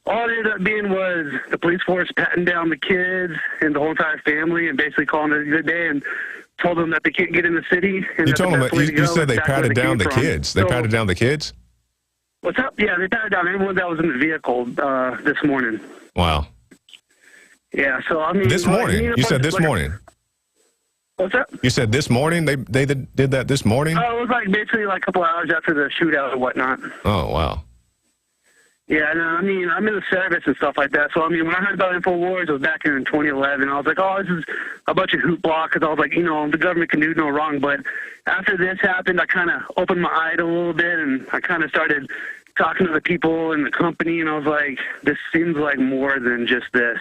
all it ended up being was the police force patting down the kids and the whole entire family and basically calling it a good day and told them that they can't get in the city. And you told them, you said they patted down the kids. They patted down the kids? What's up? Yeah, they patted down everyone that was in the vehicle this morning. Wow. Yeah, so I mean... This morning? You said this morning? What's that? You said this morning? They did that this morning? Oh, it was like basically like a couple hours after the shootout and whatnot. Oh, wow. Yeah, no, I mean, I'm in the service and stuff like that. So, I mean, when I heard about InfoWars, it was back in 2011. I was like, oh, this is a bunch of hoopla, because I was like, you know, the government can do no wrong. But after this happened, I kind of opened my eye a little bit, and I kind of started talking to the people in the company, and I was like, this seems like more than just this.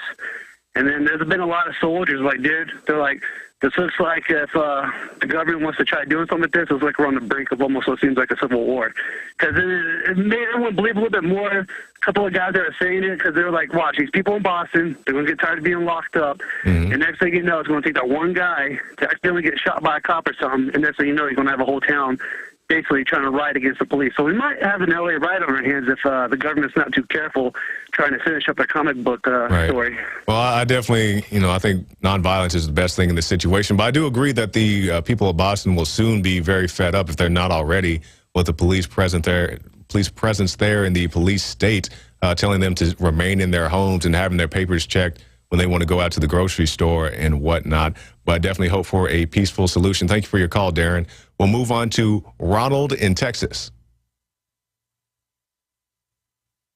And then there's been a lot of soldiers like, dude, they're like, this looks like if the government wants to try doing something like this, it's like we're on the brink of almost what seems like a civil war. Because it made everyone believe a little bit more. A couple of guys that are saying it because they're like, watch, these people in Boston, they're going to get tired of being locked up. And next thing you know, it's going to take that one guy to accidentally get shot by a cop or something. And next thing you know, he's going to have a whole town basically trying to riot against the police. So we might have an LA riot on our hands if the government's not too careful trying to finish up their comic book story. Well, I definitely, you know, I think nonviolence is the best thing in this situation. But I do agree that the people of Boston will soon be very fed up, if they're not already, with the police presence there in the police state, telling them to remain in their homes and having their papers checked when they want to go out to the grocery store and whatnot. But I definitely hope for a peaceful solution. Thank you for your call, Darren. We'll move on to Ronald in Texas.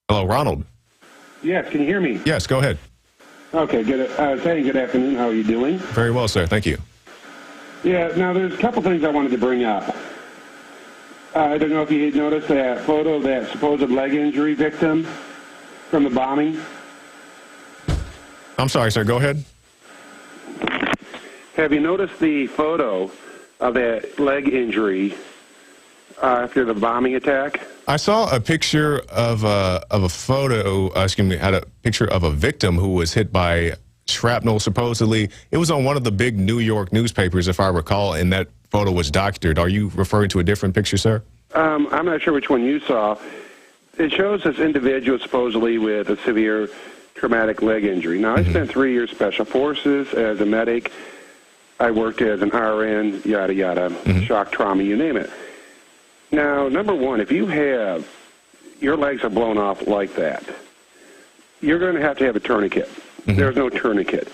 Hello, Ronald. Yes, can you hear me? Yes, go ahead. Okay, good. Saying good afternoon. How are you doing? Very well, sir. Thank you. Yeah, now there's a couple things I wanted to bring up. I don't know if you had noticed that photo of that supposed leg injury victim from the bombing. I'm sorry, sir. Go ahead. Have you noticed the photo of that leg injury after the bombing attack? I saw a picture of a photo, had a picture of a victim who was hit by shrapnel, supposedly. It was on one of the big New York newspapers, if I recall, and that photo was doctored. Are you referring to a different picture, sir? I'm not sure which one you saw. It shows this individual supposedly with a severe traumatic leg injury. Now, I spent 3 years Special Forces as a medic. I worked as an RN, yada, yada, shock trauma, you name it. Now, number one, if you have your legs are blown off like that, you're going to have a tourniquet. There's no tourniquet.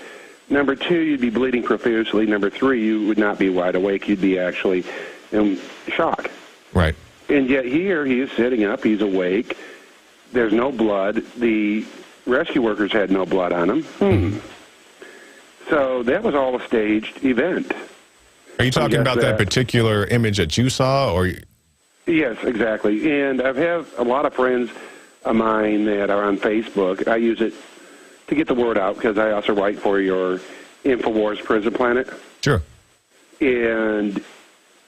Number two, you'd be bleeding profusely. Number three, you would not be wide awake. You'd be actually in shock. Right. And yet here he is sitting up. He's awake. There's no blood. The rescue workers had no blood on him. So that was all a staged event. Are you talking about that particular image that you saw, or? Yes, exactly. And I have a lot of friends of mine that are on Facebook. I use it to get the word out because I also write for your InfoWars Prison Planet. Sure. And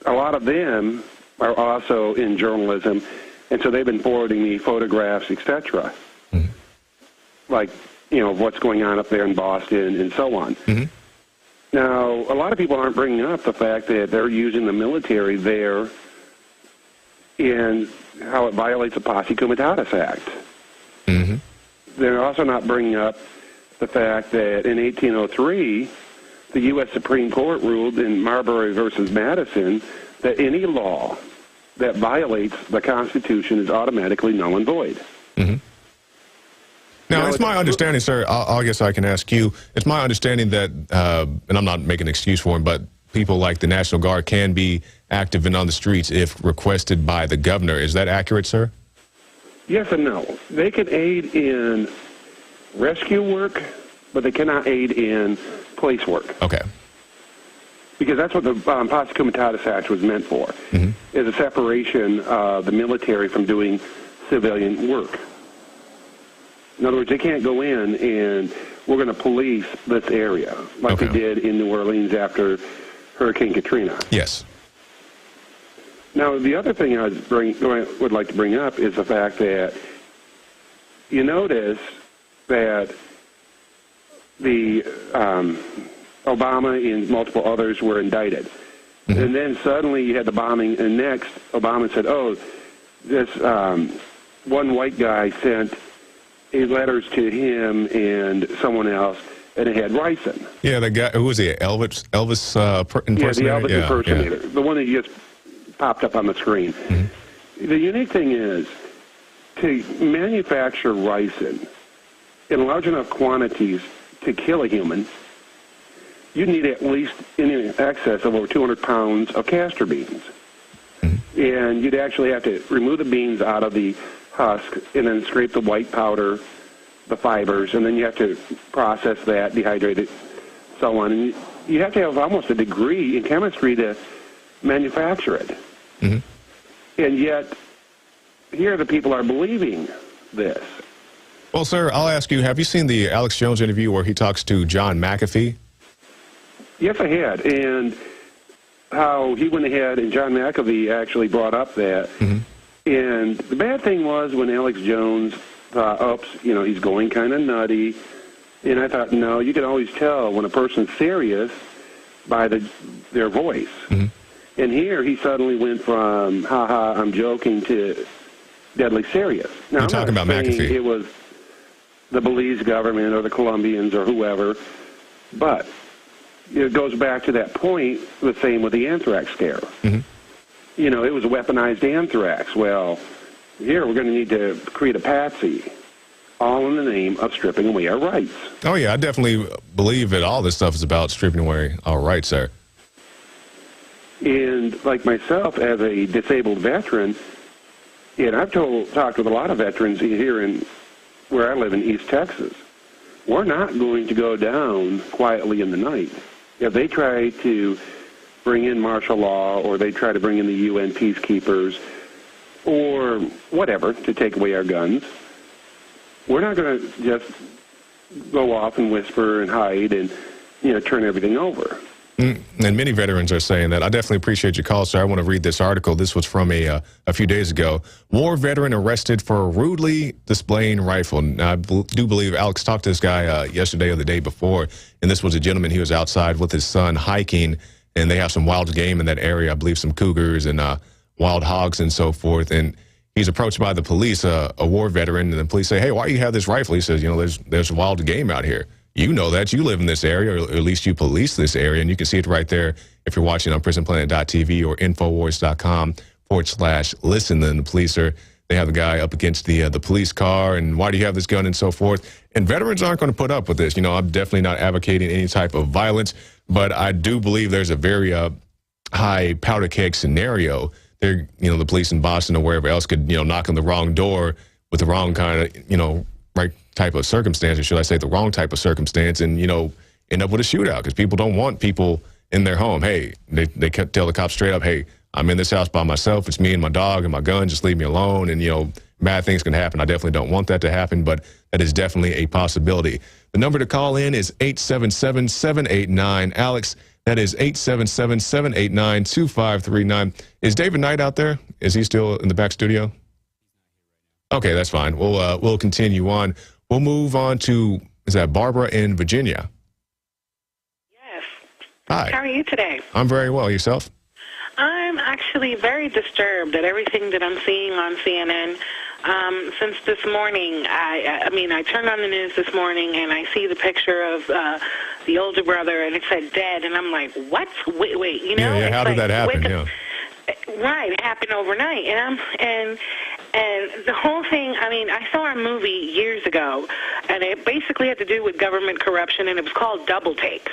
a lot of them are also in journalism, and so they've been forwarding me photographs, etc. Like, you know, what's going on up there in Boston and so on. Now, a lot of people aren't bringing up the fact that they're using the military there and how it violates the Posse Comitatus Act. They're also not bringing up the fact that in 1803, the U.S. Supreme Court ruled in Marbury versus Madison that any law that violates the Constitution is automatically null and void. Now, it's my understanding, sir, I guess I can ask you, it's my understanding that, and I'm not making an excuse for him, but people like the National Guard can be active and on the streets if requested by the governor. Is that accurate, sir? Yes and no. They can aid in rescue work, but they cannot aid in police work. Okay. Because that's what the Posse Comitatus Act was meant for, is a separation of the military from doing civilian work. In other words, they can't go in and we're going to police this area like they did in New Orleans after Hurricane Katrina. Yes. Now, the other thing I would like to bring up is the fact that you notice that the Obama and multiple others were indicted. Mm-hmm. And then suddenly you had the bombing, and next Obama said, oh, this one white guy sent letters to him and someone else, and it had ricin. Yeah, the guy, who was he, Elvis impersonator? Yeah, the Elvis impersonator, the one that just popped up on the screen. Mm-hmm. The unique thing is, to manufacture ricin in large enough quantities to kill a human, you need at least in excess of over 200 pounds of castor beans. Mm-hmm. And you'd actually have to remove the beans out of the husk and then scrape the white powder, the fibers, and then you have to process that, dehydrate it, so on. And you have to have almost a degree in chemistry to manufacture it. Mm-hmm. And yet, here the people are believing this. Well, sir, I'll ask you, have you seen the Alex Jones interview where he talks to John McAfee? Yes, I had, and how he went ahead and John McAfee actually brought up that. Mm-hmm. And the bad thing was when Alex Jones thought, oops, he's going kind of nutty. And I thought, no, you can always tell when a person's serious by their voice. Mm-hmm. And here he suddenly went from, ha-ha, I'm joking, to deadly serious. Now, You're talking about McAfee. It was the Belize government or the Colombians or whoever, but it goes back to that point, the same with the anthrax scare. Mm-hmm. It was a weaponized anthrax. Well, here we're going to need to create a patsy, all in the name of stripping away our rights. Oh, yeah, I definitely believe that all this stuff is about stripping away our rights, sir. And like myself, as a disabled veteran, and I've talked with a lot of veterans here in where I live in East Texas, we're not going to go down quietly in the night. If they try to bring in martial law or they try to bring in the UN peacekeepers or whatever to take away our guns, we're not going to just go off and whisper and hide and, turn everything over. And many veterans are saying that. I definitely appreciate your call, sir. I want to read this article. This was from a few days ago. War veteran arrested for rudely displaying rifle. Now, I do believe Alex talked to this guy yesterday or the day before, and this was a gentleman. He was outside with his son hiking, and they have some wild game in that area. I believe some cougars and wild hogs and so forth. And he's approached by the police, a war veteran, and the police say, hey, why do you have this rifle? He says, there's wild game out here. You know that. You live in this area, or at least you police this area, and you can see it right there if you're watching on prisonplanet.tv or infowars.com/listen. Then the police they have the guy up against the police car, and why do you have this gun and so forth. And veterans aren't going to put up with this. I'm definitely not advocating any type of violence, but I do believe there's a very high powder keg scenario. There, the police in Boston or wherever else could, knock on the wrong door with the wrong kind of, right type of circumstance, or should I say the wrong type of circumstance, and, end up with a shootout because people don't want people in their home. Hey, they tell the cops straight up, hey, I'm in this house by myself. It's me and my dog and my gun. Just leave me alone. And, bad things can happen. I definitely don't want that to happen, but that is definitely a possibility. The number to call in is 877-789-ALEX. That is 877-789-2539. Is David Knight out there? Is he still in the back studio? Okay, that's fine. We'll continue on. We'll move on to, is that Barbara in Virginia? Yes. Hi. How are you today? I'm very well. Yourself? I'm actually very disturbed at everything that I'm seeing on CNN. Since this morning, I turned on the news this morning and I see the picture of the older brother and it said dead, and I'm like, what? Wait, Yeah, how did that happen? Yeah. Right, it happened overnight, and the whole thing. I saw a movie years ago, and it basically had to do with government corruption, and it was called Double Take.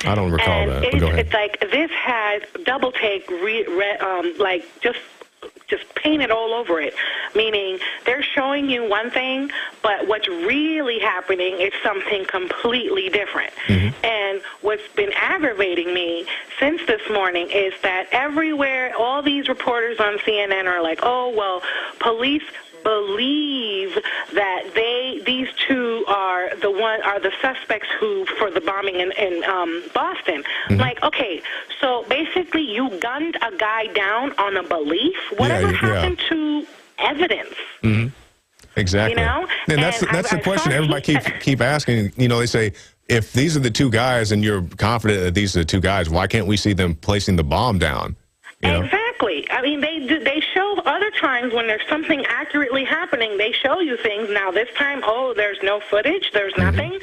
I don't recall that. But go ahead. It's like this had Double Take, just painted all over it, meaning they're showing you one thing, but what's really happening is something completely different. Mm-hmm. And what's been aggravating me since this morning is that everywhere, all these reporters on CNN are like, oh, well, police believe that these two are the suspects for the bombing in Boston. Mm-hmm. Like, okay, so basically you gunned a guy down on a belief. Whatever happened to evidence? Mm-hmm. Exactly. You know? And that's the question everybody keep asking. You know, they say, if these are the two guys and you're confident that these are the two guys, why can't we see them placing the bomb down? You know? Exactly. I mean, they show other times when there's something accurately happening, they show you things. Now, this time, there's no footage, there's nothing.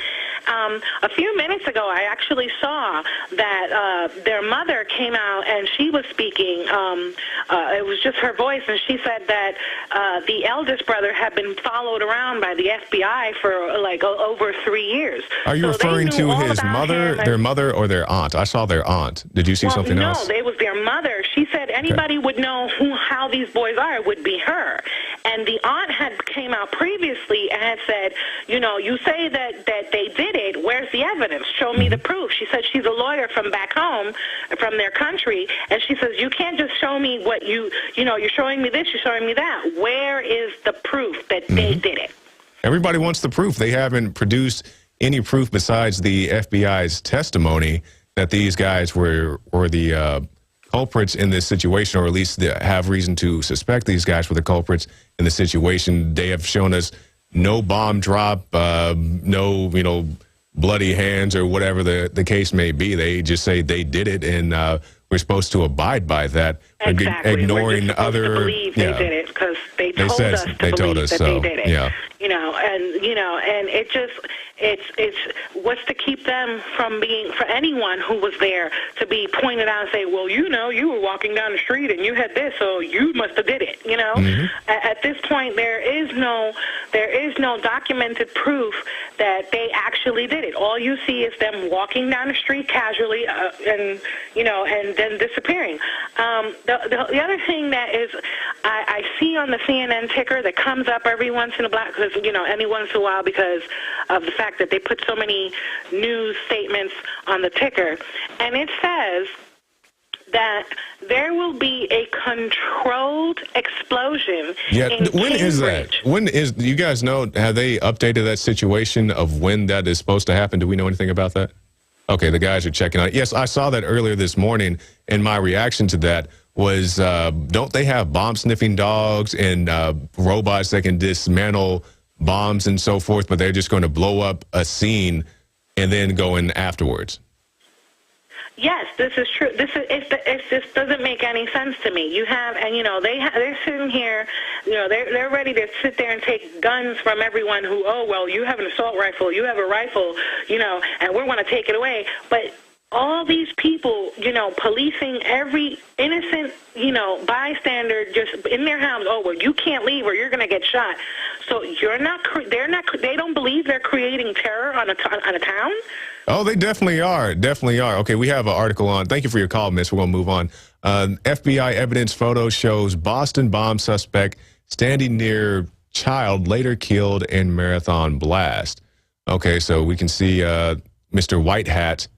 A few minutes ago, I actually saw that their mother came out and she was speaking. It was just her voice, and she said that the eldest brother had been followed around by the FBI for like over 3 years. Are you referring to his mother, their mother, or their aunt? I saw their aunt. Did you see something else? No, it was their mother. She said anybody would know how these boys are would be her. And the aunt had came out previously and had said, you know, you say that they did it. Where's the evidence? Show me the proof. She said she's a lawyer from back home, from their country, and she says, you can't just show me what you know, you're showing me this, you're showing me that. Where is the proof that they did it? Everybody wants the proof. They haven't produced any proof besides the FBI's testimony that these guys were the culprits in this situation, or at least have reason to suspect these guys were the culprits in the situation. They have shown us no bomb drop, no, you know, bloody hands or whatever the case may be. They just say they did it, and we're supposed to abide by that. Exactly. Ignoring we're just other. To believe they did it because they told us to they told believe us that so. they did it. Yeah. You know, and it just it's what's to keep them from being, for anyone who was there to be pointed out and say, well, you know, you were walking down the street and you had this, so you must have did it. You know, at this point there is no documented proof that they actually did it. All you see is them walking down the street casually, and then disappearing. The other thing that is I see on the CNN ticker that comes up every once in a while, because any once in a while, because of the fact that they put so many news statements on the ticker, and it says that there will be a controlled explosion. Yeah, in when is that? Cambridge. Do you guys know, have they updated that situation of when that is supposed to happen? Do we know anything about that? Okay, the guys are checking on it. Yes, I saw that earlier this morning, and my reaction to that was, don't they have bomb-sniffing dogs and robots that can dismantle bombs and so forth, but they're just going to blow up a scene and then go in afterwards? Yes, this is true. This doesn't make any sense to me. You have, and they're sitting here, they're ready to sit there and take guns from everyone who, you have an assault rifle, you have a rifle, and we're going to take it away. But all these people, policing every innocent, bystander just in their house. You can't leave or you're going to get shot. So they don't believe they're creating terror on a town? Oh, they definitely are. Definitely are. Okay, we have an article on. Thank you for your call, miss. We're going to move on. FBI evidence photo shows Boston bomb suspect standing near child later killed in marathon blast. Okay, so we can see Mr. White Hat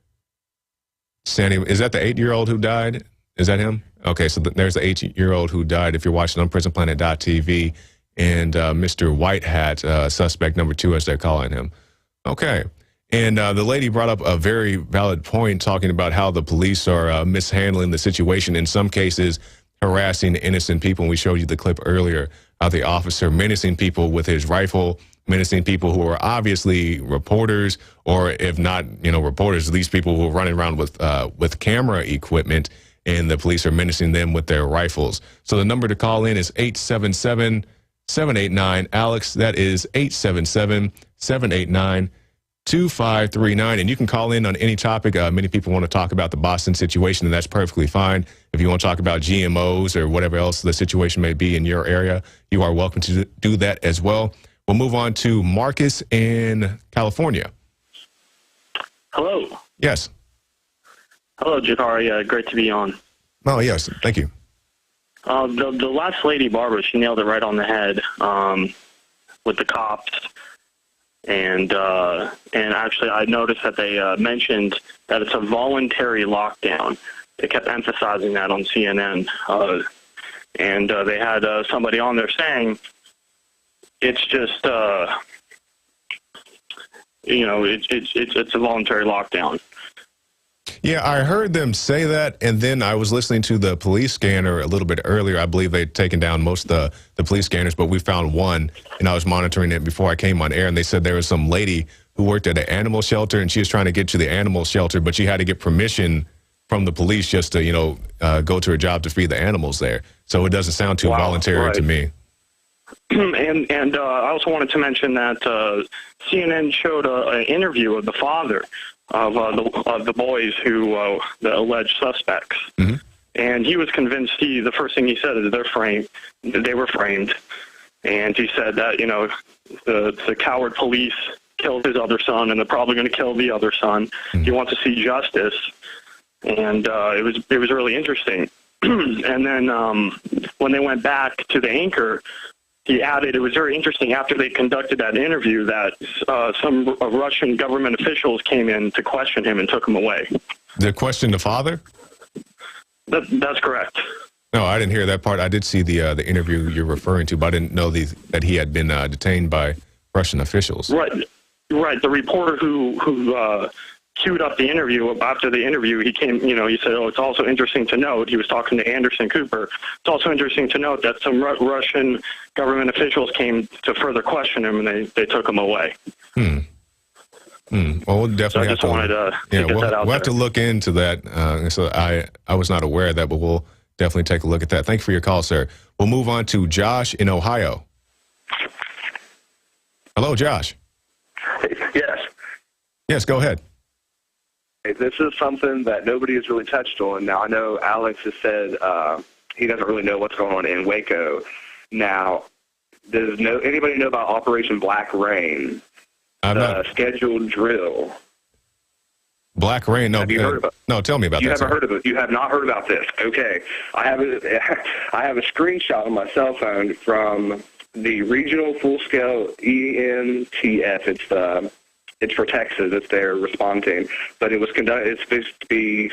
standing. Is that the 8-year-old who died? Is that him? Okay, so there's the 8-year-old who died if you're watching on PrisonPlanet.tv. And Mr. White Hat, suspect number 2, as they're calling him. Okay. And the lady brought up a very valid point, talking about how the police are mishandling the situation, in some cases harassing innocent people. And we showed you the clip earlier of the officer menacing people with his rifle, menacing people who are obviously reporters, or if not, reporters, these people who are running around with camera equipment, and the police are menacing them with their rifles. So the number to call in is 877-789-ALEX. That is 877-789-2539, and you can call in on any topic. Many people want to talk about the Boston situation, and that's perfectly fine. If you want to talk about GMOs or whatever else the situation may be in your area, you are welcome to do that as well. We'll move on to Marcus in California. Hello. Yes. Hello, Dzhokar. Great to be on. Oh, yes. Thank you. The last lady, Barbara, she nailed it right on the head with the cops. And actually, I noticed that they mentioned that it's a voluntary lockdown. They kept emphasizing that on CNN. And they had somebody on there saying it's just, it's a voluntary lockdown. Yeah, I heard them say that, and then I was listening to the police scanner a little bit earlier. I believe they'd taken down most of the police scanners, but we found one, and I was monitoring it before I came on air, and they said there was some lady who worked at an animal shelter, and she was trying to get to the animal shelter, but she had to get permission from the police just to, go to her job to feed the animals there. So it doesn't sound too voluntary to me. And I also wanted to mention that CNN showed an interview of the father of the boys who the alleged suspects, and he was convinced. The first thing he said is they were framed, and he said that the coward police killed his other son, and they're probably going to kill the other son. He wants to see justice, and it was really interesting. And then when they went back to the anchor, he added, it was very interesting after they conducted that interview that some Russian government officials came in to question him and took him away. To question the father? That's correct. No, I didn't hear that part. I did see the interview you're referring to, but I didn't know that he had been detained by Russian officials. Right. The reporter who queued up the interview, after the interview, he came, he said, it's also interesting to note, he was talking to Anderson Cooper, it's also interesting to note that some Russian government officials came to further question him, and they took him away. Well, we'll definitely get that out we'll have to look into that. So I was not aware of that, but we'll definitely take a look at that. Thank you for your call, sir. We'll move on to Josh in Ohio. Hello, Josh. Yes. Yes, go ahead. This is something that nobody has really touched on. Now, I know Alex has said he doesn't really know what's going on in Waco. Now, does anybody know about Operation Black Rain? Scheduled drill. Black Rain? No, have you heard about no, tell me about that. You haven't heard of it. You have not heard about this. Okay. I have a screenshot on my cell phone from the Regional Full-Scale EMTF. It's for Texas. It's their responding. But it was conducted. It's supposed to be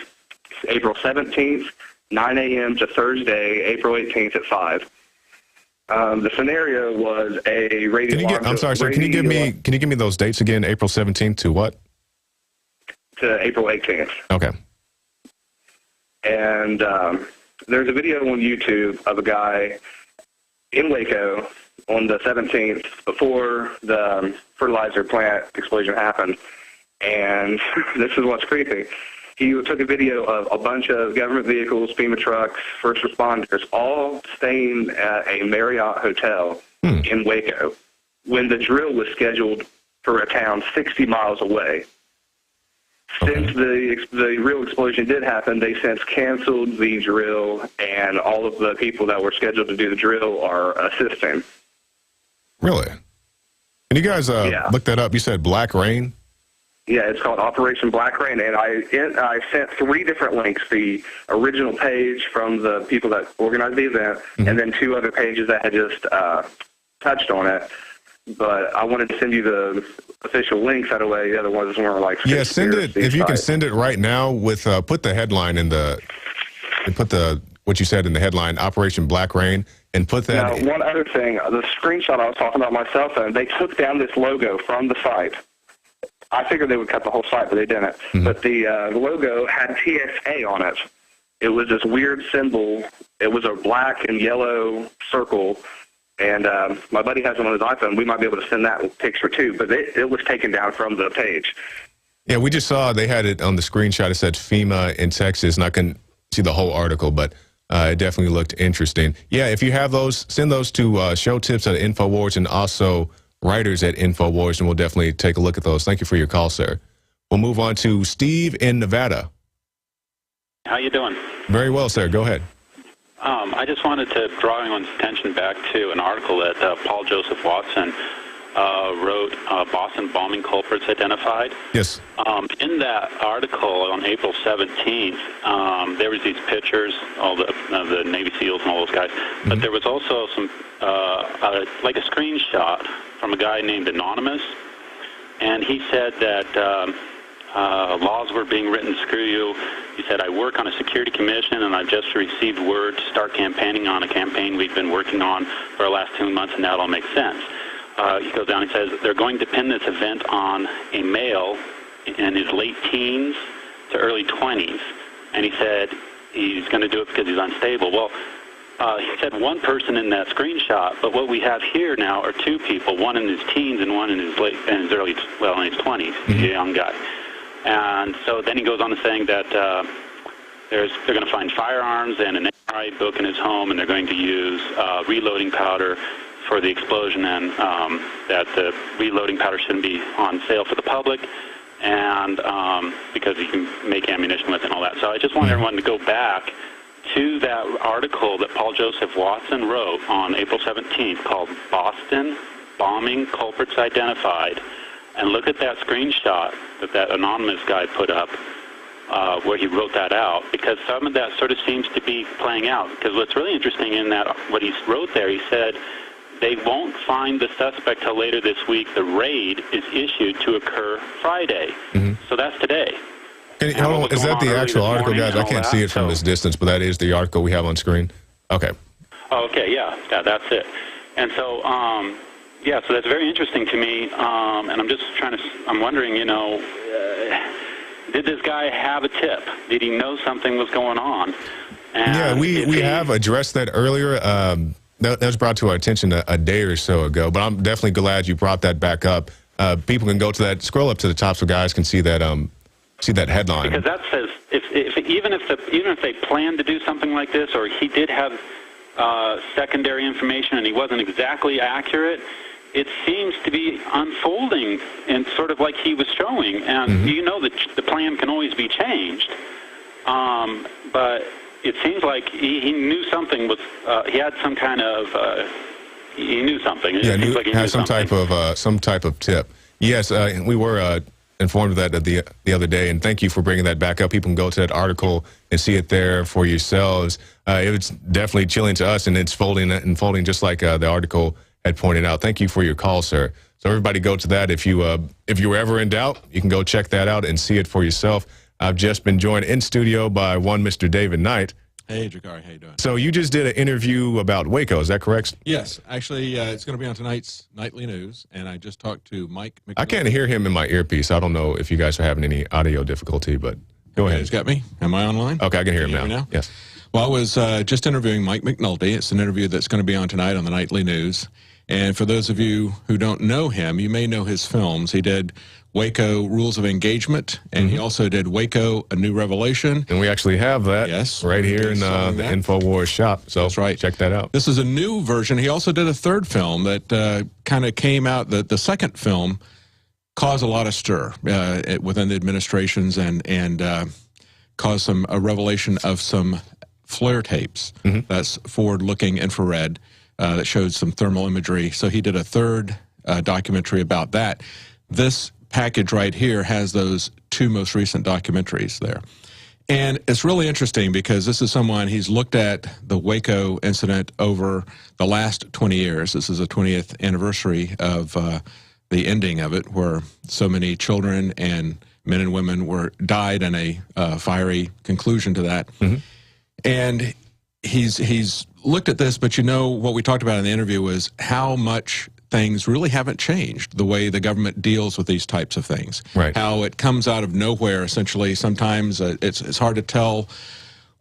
April 17th, 9 a.m. to Thursday, April 18th at 5. The scenario was a radio. I'm sorry, sir. Can you give me those dates again? April 17th to what? To April 18th. Okay. And there's a video on YouTube of a guy in Waco on the 17th before the fertilizer plant explosion happened. And this is what's creepy. He took a video of a bunch of government vehicles, FEMA trucks, first responders, all staying at a Marriott hotel in Waco when the drill was scheduled for a town 60 miles away. Since the real explosion did happen, they since canceled the drill, and all of the people that were scheduled to do the drill are assisting. Really? Can you guys look that up? You said Black Rain? Yeah, it's called Operation Black Rain, and I sent 3 different links, the original page from the people that organized the event, and then 2 other pages that had just touched on it. But I wanted to send you the official links, that way the other ones weren't like... Yeah, send it, if you can send it right now with, put the headline in what you said in the headline, Operation Black Rain, and put that... Now, one other thing, the screenshot I was talking about on my cell phone, they took down this logo from the site. I figured they would cut the whole site, but they didn't. But the logo had TSA on it. It was this weird symbol. It was a black and yellow circle, and my buddy has it on his iPhone. We might be able to send that picture too, but it was taken down from the page. Yeah, we just saw they had it on the screenshot. It said FEMA in Texas, and I couldn't see the whole article, but it definitely looked interesting. Yeah, if you have those, send those to show tips at InfoWars and also writers at InfoWars, and we'll definitely take a look at those. Thank you for your call, sir. We'll move on to Steve in Nevada. How you doing? Very well, sir. Go ahead. I just wanted to draw everyone's attention back to an article that Paul Joseph Watson wrote, Boston bombing culprits identified. Yes. In that article on April 17th, there was these pictures, all the Navy SEALs and all those guys, but there was also some, like a screenshot from a guy named Anonymous, and he said that laws were being written to screw you. He said, I work on a security commission, and I've just received word to start campaigning on a campaign we've been working on for the last 2 months, and now it all makes sense. He goes down and says, they're going to pin this event on a male in his late teens to early 20s, and he said he's going to do it because he's unstable. Well, he said one person in that screenshot, but what we have here now are two people, one in his teens and one in his in his 20s, He's a young guy. And so then he goes on to saying that they're going to find firearms and an MRI book in his home, and they're going to use reloading powder for the explosion, and that the reloading powder shouldn't be on sale for the public, and because you can make ammunition with it and all that. So I just want everyone to go back to that article that Paul Joseph Watson wrote on April 17th called Boston Bombing Culprits Identified, and look at that screenshot that that anonymous guy put up where he wrote that out, because some of that sort of seems to be playing out. Because what's really interesting in that, what he wrote there, he said they won't find the suspect till later this week. The raid is issued to occur Friday. So that's today. Hold on, is that the actual article, guys? I can't see it from this distance, but that is the article we have on screen. Okay. Okay, yeah, that's it. And so, yeah, so that's very interesting to me, and I'm just I'm wondering, you know, did this guy have a tip? Did he know something was going on? And yeah, we have addressed that earlier. That was brought to our attention a day or so ago, but I'm definitely glad you brought that back up. People can go to that, scroll up to the top so guys can see that headline. Because that says even if they planned to do something like this, or he did have secondary information and he wasn't exactly accurate, it seems to be unfolding and sort of like he was showing. And you know that the plan can always be changed, but it seems like he knew something was. He had some kind of. He knew something. Yeah, had some type of tip. Yes, we were informed of that the other day, and thank you for bringing that back up. People can go to that article and see it there for yourselves. It was definitely chilling to us, and it's unfolding just like the article had pointed out. Thank you for your call, sir. So everybody go to that. If you were ever in doubt, you can go check that out and see it for yourself. I've just been joined in studio by one Mr. David Knight. Hey, Dzhokar, how you doing? So you just did an interview about Waco, is that correct? Yes, actually, it's going to be on tonight's nightly news, and I just talked to Mike McNulty. I can't hear him in my earpiece. I don't know if you guys are having any audio difficulty, but go ahead. He's got me. Am I online? Okay, I can hear him now. Yes. Well, I was just interviewing Mike McNulty. It's an interview that's going to be on tonight on the nightly news. And for those of you who don't know him, you may know his films. He did Waco, Rules of Engagement, and he also did Waco, A New Revelation. And we actually have that right here in the InfoWars shop. So that's right. Check that out. This is a new version. He also did a third film that kind of came out. The second film caused a lot of stir within the administrations and caused a revelation of some flare tapes. That's forward-looking infrared that showed some thermal imagery. So he did a third documentary about that. This package right here has those two most recent documentaries there. And it's really interesting because this is someone, he's looked at the Waco incident over the last 20 years. This is the 20th anniversary of the ending of it, where so many children and men and women died in a fiery conclusion to that. And he's looked at this, but you know what we talked about in the interview was how much things really haven't changed, the way the government deals with these types of things. Right. How it comes out of nowhere, essentially. Sometimes it's hard to tell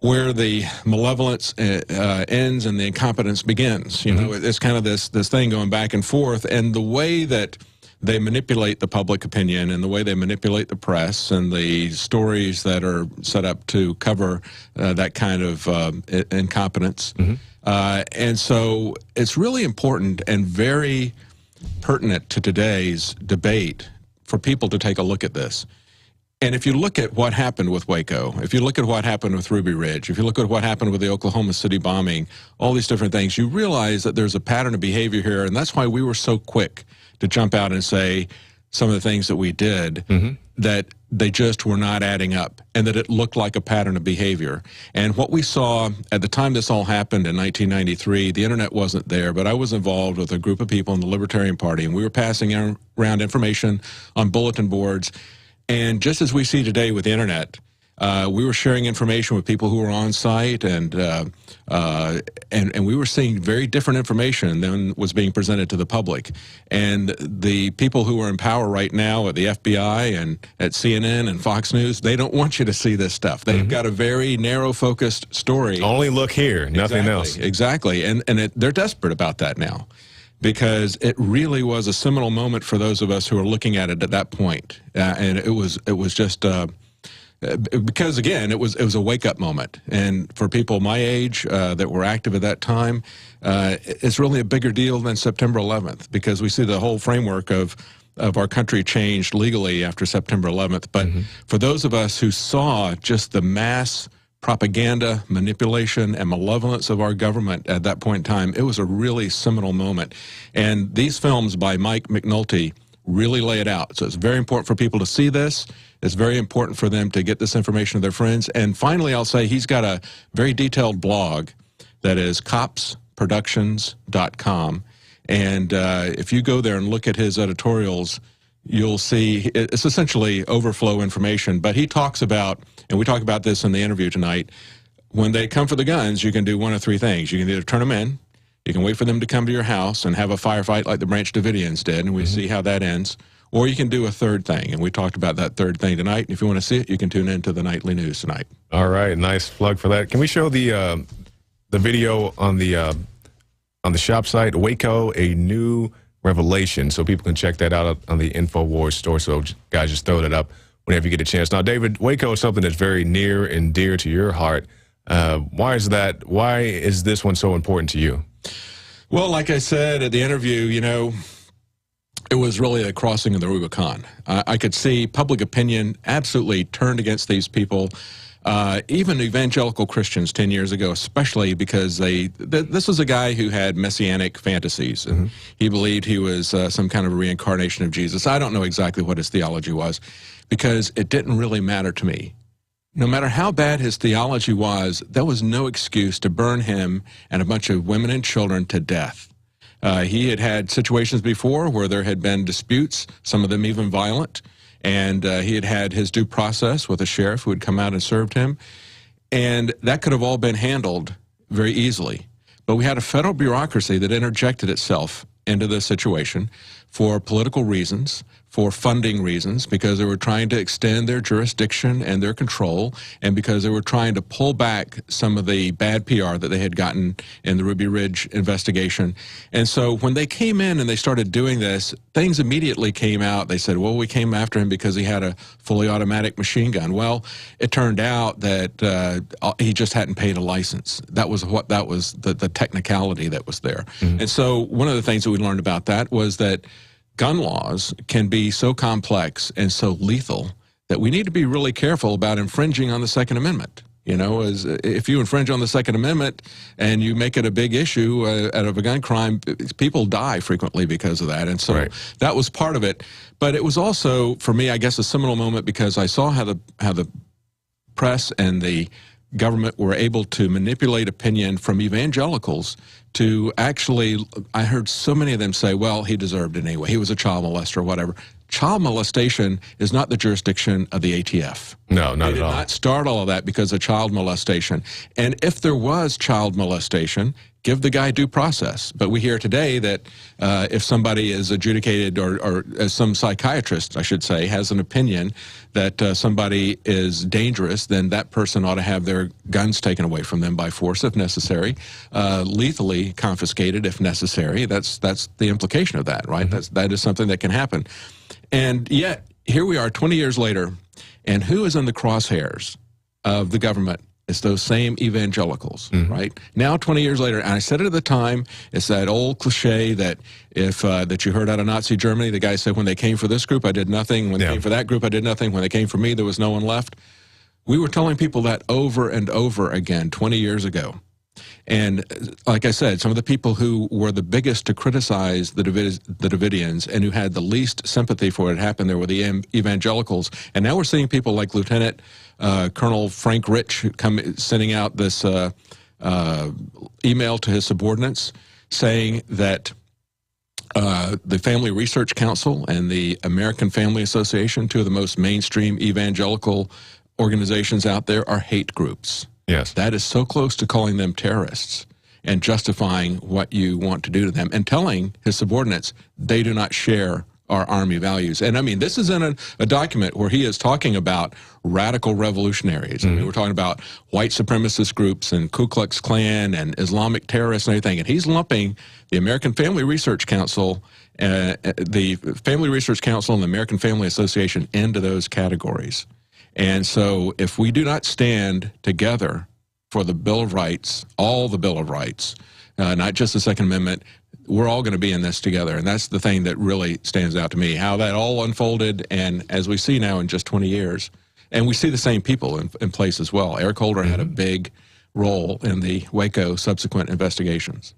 where the malevolence ends and the incompetence begins. You know, it's kind of this thing going back and forth, and the way that they manipulate the public opinion and the way they manipulate the press and the stories that are set up to cover that kind of incompetence. And so it's really important and very pertinent to today's debate for people to take a look at this. And if you look at what happened with Waco, if you look at what happened with Ruby Ridge, if you look at what happened with the Oklahoma City bombing, all these different things, you realize that there's a pattern of behavior here, and that's why we were so quick to jump out and say some of the things that we did, that they just were not adding up, and that it looked like a pattern of behavior. And what we saw at the time this all happened in 1993, the internet wasn't there, but I was involved with a group of people in the Libertarian Party, and we were passing around information on bulletin boards. And just as we see today with the internet, we were sharing information with people who were on site, and we were seeing very different information than was being presented to the public. And the people who are in power right now at the FBI and at CNN and Fox News, they don't want you to see this stuff. They've got a very narrow-focused story. Only look here, nothing else. Exactly, and they're desperate about that now, because it really was a seminal moment for those of us who were looking at it at that point. And it was just... because again, it was a wake-up moment, and for people my age that were active at that time, it's really a bigger deal than September 11th, because we see the whole framework of our country changed legally after September 11th. But for those of us who saw just the mass propaganda, manipulation, and malevolence of our government at that point in time, it was a really seminal moment. And these films by Mike McNulty really lay it out. So it's very important for people to see this. It's very important for them to get this information to their friends. And finally, I'll say he's got a very detailed blog that is copsproductions.com. And if you go there and look at his editorials, you'll see it's essentially overflow information. But he talks about, and we talk about this in the interview tonight, when they come for the guns, you can do one of three things. You can either turn them in, you can wait for them to come to your house and have a firefight like the Branch Davidians did, and we see how that ends. Or you can do a third thing, and we talked about that third thing tonight. And if you want to see it, you can tune in to the nightly news tonight. All right, nice plug for that. Can we show the video on the shop site, Waco, a new revelation, so people can check that out on the InfoWars store. So guys, just throw that up whenever you get a chance. Now, David, Waco is something that's very near and dear to your heart. Why is that? Why is this one so important to you? Well, like I said at the interview, you know, it was really a crossing of the Rubicon. I could see public opinion absolutely turned against these people. Even evangelical Christians 10 years ago, especially because this was a guy who had messianic fantasies, and he believed he was some kind of a reincarnation of Jesus. I don't know exactly what his theology was, because it didn't really matter to me. No matter how bad his theology was, there was no excuse to burn him and a bunch of women and children to death. He had had situations before where there had been disputes, some of them even violent, and he had had his due process with a sheriff who had come out and served him, and that could have all been handled very easily. But we had a federal bureaucracy that interjected itself into this situation for political reasons, for funding reasons, because they were trying to extend their jurisdiction and their control, and because they were trying to pull back some of the bad PR that they had gotten in the Ruby Ridge investigation. And so when they came in and they started doing this, things immediately came out. They said, well, we came after him because he had a fully automatic machine gun. Well, it turned out that he just hadn't paid a license. That was the technicality that was there. And so one of the things that we learned about that was that gun laws can be so complex and so lethal that we need to be really careful about infringing on the Second Amendment. You know, if you infringe on the Second Amendment and you make it a big issue out of a gun crime, people die frequently because of that. And so that was part of it. But it was also, for me, I guess, a seminal moment because I saw how the press and the government were able to manipulate opinion from evangelicals to actually, I heard so many of them say, well, he deserved it anyway. He was a child molester or whatever. Child molestation is not the jurisdiction of the ATF. No, not at all. They did not start all of that because of child molestation. And if there was child molestation, give the guy due process. But we hear today that if somebody is adjudicated, or as some psychiatrist, I should say, has an opinion that somebody is dangerous, then that person ought to have their guns taken away from them by force if necessary, lethally confiscated if necessary. That's the implication of that, right? That is something that can happen. And yet, here we are 20 years later, and who is in the crosshairs of the government? It's those same evangelicals, right? Now, 20 years later, and I said it at the time, it's that old cliche that that you heard out of Nazi Germany. The guy said, when they came for this group, I did nothing. When they came for that group, I did nothing. When they came for me, there was no one left. We were telling people that over and over again 20 years ago. And like I said, some of the people who were the biggest to criticize the Davidians and who had the least sympathy for what had happened there were the evangelicals. And now we're seeing people like Lieutenant Colonel Frank Rich sending out this email to his subordinates saying that the Family Research Council and the American Family Association, two of the most mainstream evangelical organizations out there are hate groups. Yes. That is so close to calling them terrorists and justifying what you want to do to them and telling his subordinates they do not share our Army values. And I mean, this is in a document where he is talking about radical revolutionaries. I mean, we're talking about white supremacist groups and Ku Klux Klan and Islamic terrorists and everything. And he's lumping the American Family Research Council, the Family Research Council and the American Family Association into those categories. And so if we do not stand together for the Bill of Rights, all the Bill of Rights, not just the Second Amendment, we're all going to be in this together. And that's the thing that really stands out to me, how that all unfolded. And as we see now in just 20 years, and we see the same people in place as well. Eric Holder had a big role in the Waco subsequent investigations.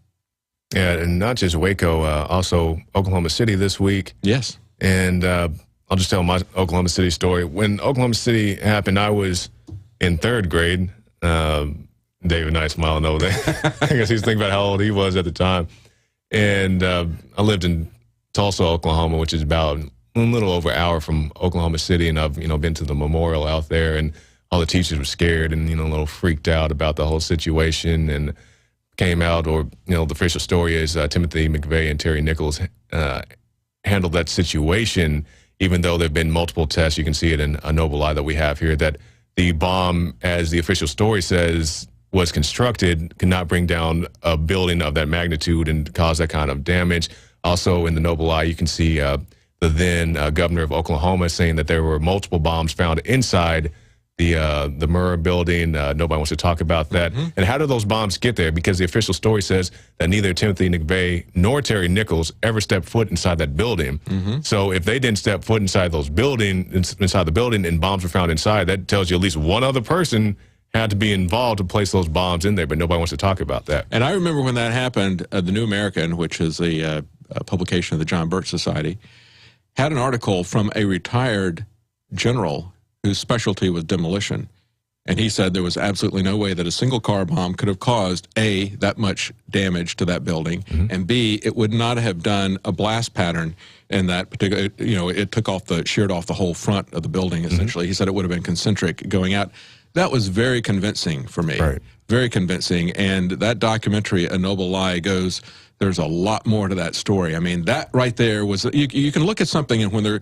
Yeah, and not just Waco, also Oklahoma City this week. Yes. And I'll just tell my Oklahoma City story. When Oklahoma City happened, I was in third grade. David Knight smiling over there. I guess he's thinking about how old he was at the time. And I lived in Tulsa, Oklahoma, which is about a little over an hour from Oklahoma City. And I've, been to the memorial out there, and all the teachers were scared and, a little freaked out about the whole situation, and came out, or, the official story is Timothy McVeigh and Terry Nichols handled that situation, even though there have been multiple tests. You can see it in a noble lie that we have here, that the bomb, as the official story says, was constructed, could not bring down a building of that magnitude and cause that kind of damage. Also in the noble lie, you can see the then governor of Oklahoma saying that there were multiple bombs found inside the Murrah building. Nobody wants to talk about that. And how did those bombs get there? Because the official story says that neither Timothy McVeigh nor Terry Nichols ever stepped foot inside that building. So if they didn't step foot inside the building and bombs were found inside, that tells you at least one other person had to be involved to place those bombs in there, but nobody wants to talk about that. And I remember when that happened, the New American, which is a publication of the John Birch Society, had an article from a retired general whose specialty was demolition. And he said there was absolutely no way that a single car bomb could have caused, A, that much damage to that building, and B, it would not have done a blast pattern in that particular, it sheared off the whole front of the building, essentially. He said it would have been concentric going out. That was very convincing for me, very convincing. And that documentary, A Noble Lie, there's a lot more to that story. I mean, that right there was, you can look at something and when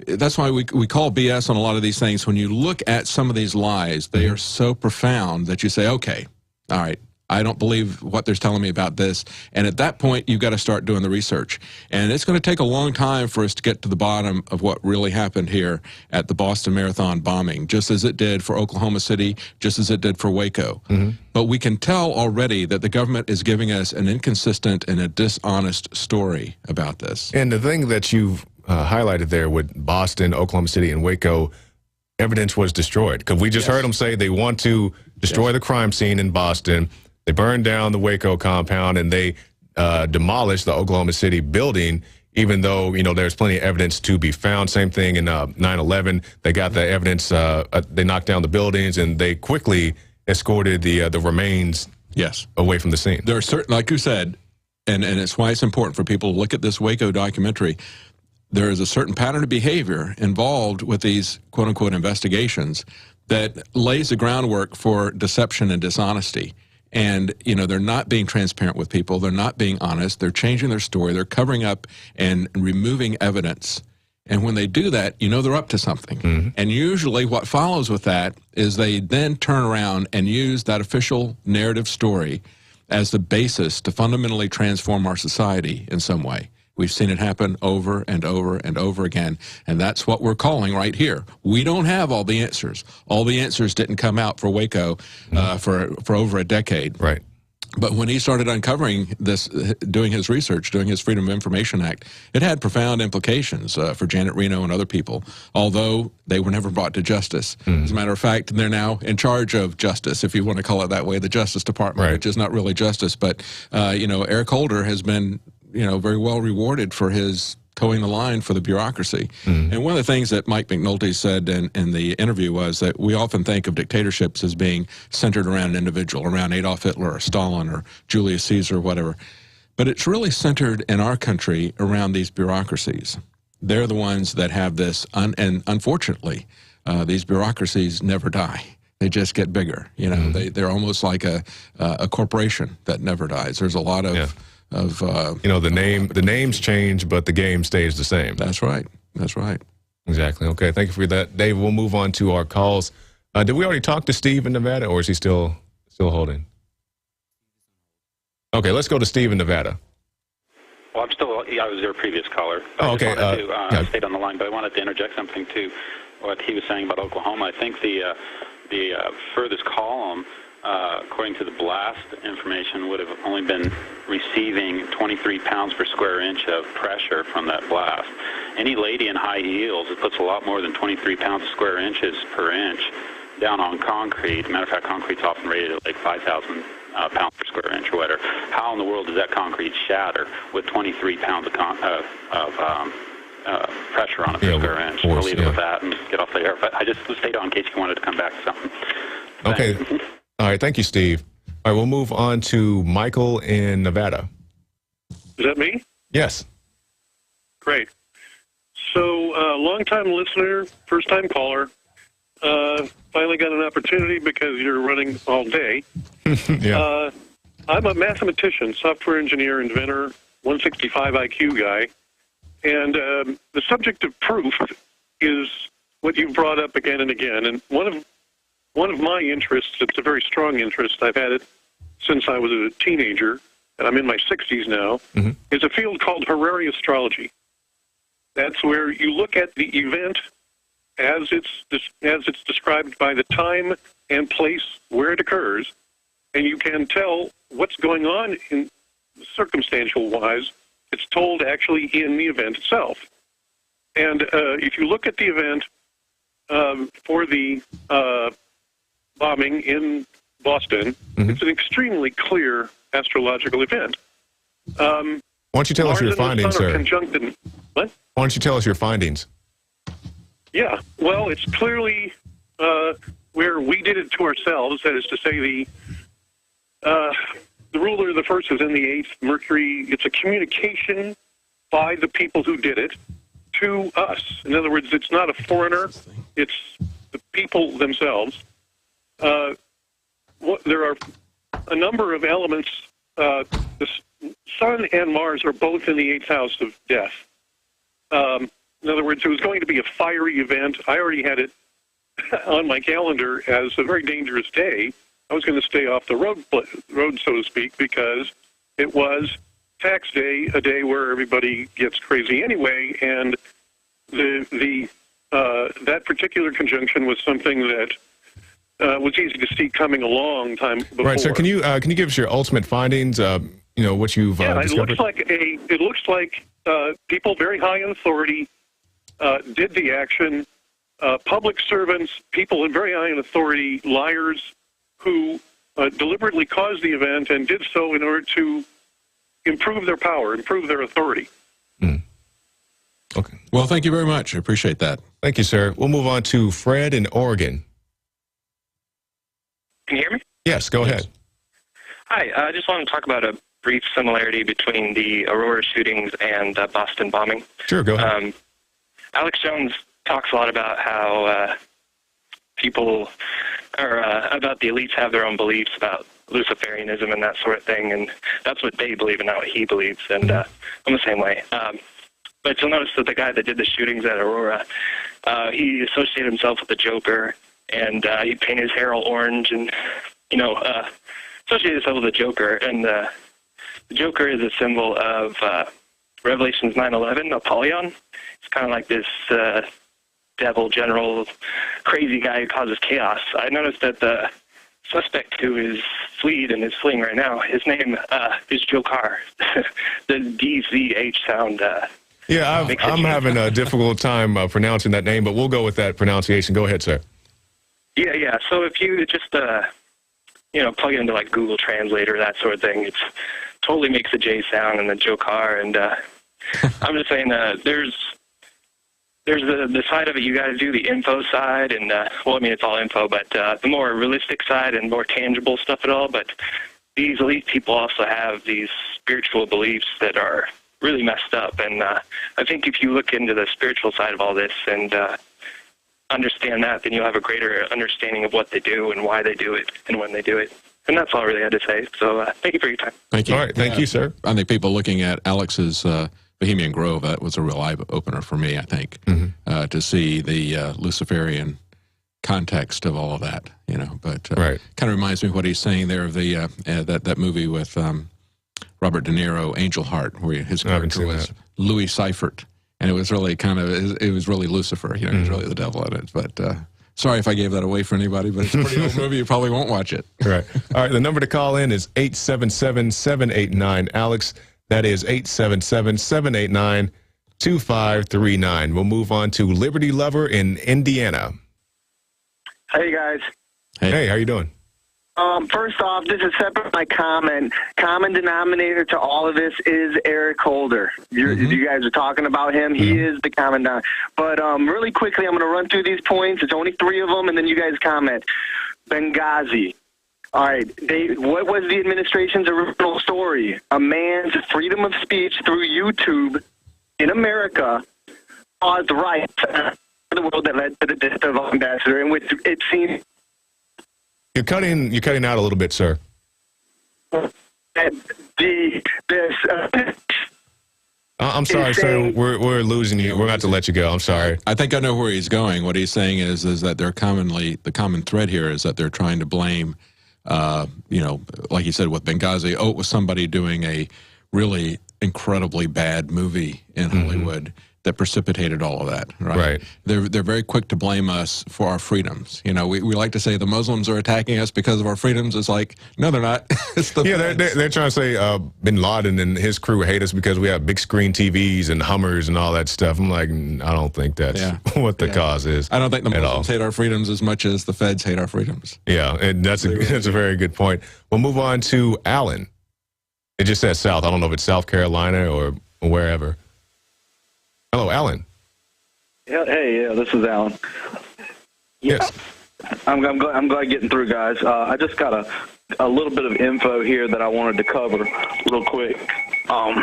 that's why we call BS on a lot of these things. When you look at some of these lies, they are so profound that you say, okay, all right, I don't believe what they're telling me about this. And at that point, you've got to start doing the research. And it's going to take a long time for us to get to the bottom of what really happened here at the Boston Marathon bombing, just as it did for Oklahoma City, just as it did for Waco. But we can tell already that the government is giving us an inconsistent and a dishonest story about this. And the thing that you've highlighted there with Boston, Oklahoma City, and Waco, evidence was destroyed. Because we just heard them say they want to destroy the crime scene in Boston. They burned down the Waco compound, and they demolished the Oklahoma City building, even though, there's plenty of evidence to be found. Same thing in 9/11. They got the evidence. They knocked down the buildings, and they quickly escorted the remains away from the scene. There are certain, like you said, and it's why it's important for people to look at this Waco documentary. There is a certain pattern of behavior involved with these quote-unquote investigations that lays the groundwork for deception and dishonesty. And, they're not being transparent with people. They're not being honest. They're changing their story. They're covering up and removing evidence. And when they do that, they're up to something. And usually what follows with that is they then turn around and use that official narrative story as the basis to fundamentally transform our society in some way. We've seen it happen over and over and over again, and that's what we're calling right here. We don't have all the answers. All the answers didn't come out for Waco for over a decade. Right. But when he started uncovering this, doing his research, doing his Freedom of Information Act, it had profound implications for Janet Reno and other people, although they were never brought to justice. As a matter of fact, they're now in charge of justice, if you want to call it that way, the Justice Department, which is not really justice. But, Eric Holder has been very well rewarded for his towing the line for the bureaucracy. And one of the things that Mike McNulty said in the interview was that we often think of dictatorships as being centered around an individual, around Adolf Hitler or Stalin or Julius Caesar or whatever. But it's really centered in our country around these bureaucracies. They're the ones that have this, and unfortunately, these bureaucracies never die. They just get bigger. You know, they're almost like a corporation that never dies. There's a lot of the names change, but the game stays the same. That's right. That's right. Exactly. Okay, thank you for that, Dave. We'll move on to our calls. Did we already talk to Steve in Nevada, or is he still holding? Okay, let's go to Steve in Nevada. Well, I was your previous caller. Oh, okay. I stayed on the line, but I wanted to interject something to what he was saying about Oklahoma. I think the furthest column, according to the blast information, would have only been receiving 23 pounds per square inch of pressure from that blast. Any lady in high heels, it puts a lot more than 23 pounds square inches per inch down on concrete. Matter of fact, concrete's often rated at like 5,000 pounds per square inch or whatever. How in the world does that concrete shatter with 23 pounds of pressure on it per square inch? We'll leave it with that and get off the air. But I just stayed on in case you wanted to come back to something. Okay. All right. Thank you, Steve. All right. We'll move on to Michael in Nevada. Is that me? Yes. Great. So, long-time listener, first-time caller. Finally got an opportunity because you're running all day. Yeah. I'm a mathematician, software engineer, inventor, 165 IQ guy. And the subject of proof is what you've brought up again and again. And one of my interests, it's a very strong interest, I've had it since I was a teenager, and I'm in my 60s now, is a field called horary astrology. That's where you look at the event as it's described by the time and place where it occurs, and you can tell what's going on in circumstantial-wise. It's told actually in the event itself. And if you look at the event for the bombing in Boston, it's an extremely clear astrological event. Why don't you tell us your findings, sir? What? Why don't you tell us your findings? Yeah, well, it's clearly where we did it to ourselves. That is to say, the ruler of the first is in the 8th. Mercury, it's a communication by the people who did it to us. In other words, it's not a foreigner. It's the people themselves. There are a number of elements. The Sun and Mars are both in the 8th house of death. In other words, it was going to be a fiery event. I already had it on my calendar as a very dangerous day. I was going to stay off the road, so to speak, because it was tax day, a day where everybody gets crazy anyway, and that particular conjunction was something that was easy to see coming a long time before. Right, sir. Can you give us your ultimate findings? What you've discovered? It looks like people very high in authority did the action. Public servants, people very high in authority, liars who deliberately caused the event and did so in order to improve their power, improve their authority. Okay. Well, thank you very much. I appreciate that. Thank you, sir. We'll move on to Fred in Oregon. Can you hear me? Yes, go ahead. Hi, I just want to talk about a brief similarity between the Aurora shootings and the Boston bombing. Sure, go ahead. Alex Jones talks a lot about how people, or about the elites have their own beliefs about Luciferianism and that sort of thing, and that's what they believe and not what he believes, and I'm the same way. But you'll notice that the guy that did the shootings at Aurora, he associated himself with the Joker, and he painted his hair all orange, and, associated himself with the Joker, and the Joker is a symbol of Revelations 9:11, Apollyon. It's kind of like this devil general, crazy guy who causes chaos. I noticed that the suspect who is is fleeing right now, his name is Dzhokar. The DZH sound. Yeah, I'm having a difficult time pronouncing that name, but we'll go with that pronunciation. Go ahead, sir. Yeah. So if you just, plug it into like Google Translate or that sort of thing, it totally makes the J sound and the Dzhokar. And I'm just saying there's the side of it you got to do, the info side, and it's all info, but the more realistic side and more tangible stuff at all. But these elite people also have these spiritual beliefs that are really messed up, and I think if you look into the spiritual side of all this and understand that, then you'll have a greater understanding of what they do and why they do it and when they do it. And that's all I really had to say. So thank you for your time. Thank you. All right. Thank you, sir. I think people looking at Alex's Bohemian Grove, that was a real eye-opener for me, I think, to see the Luciferian context of all of that, you know. But kind of reminds me of what he's saying there of the that movie with Robert De Niro, Angel Heart, where his character was Louis Seifert. And it was really it was really Lucifer, you know, he was really the devil in it. But sorry if I gave that away for anybody, but it's a pretty old movie. You probably won't watch it. Right. All right, the number to call in is 877-789-ALEX. That is 877-789-2539. We'll move on to Liberty Lover in Indiana. Hey, guys. Hey, how you doing? First off, this is separate from my comment. Common denominator to all of this is Eric Holder. You guys are talking about him. He is the common denominator. But really quickly, I'm going to run through these points. It's only 3 of them, and then you guys comment. Benghazi. All right. What was the administration's original story? A man's freedom of speech through YouTube in America caused riots in the world that led to the death of our ambassador, in which it seems... You're cutting out a little bit, sir. I'm sorry, sir. We're losing you. We're going to have to let you go. I'm sorry. I think I know where he's going. What he's saying is that the common thread here is that they're trying to blame, you know, like he said with Benghazi, it was somebody doing a really incredibly bad movie in Hollywood that precipitated all of that, right? They're very quick to blame us for our freedoms. You know, we like to say the Muslims are attacking us because of our freedoms. It's like, no, they're not. It's the they're trying to say Bin Laden and his crew hate us because we have big screen TVs and Hummers and all that stuff. I'm like, I don't think that's what the cause is. I don't think the Muslims hate our freedoms as much as the feds hate our freedoms. Yeah, and that's a very good point. We'll move on to Alan. It just says South. I don't know if it's South Carolina or wherever. Hello, Alan. Hey, this is Alan. Yes. I'm glad getting through, guys. I just got a little bit of info here that I wanted to cover real quick. The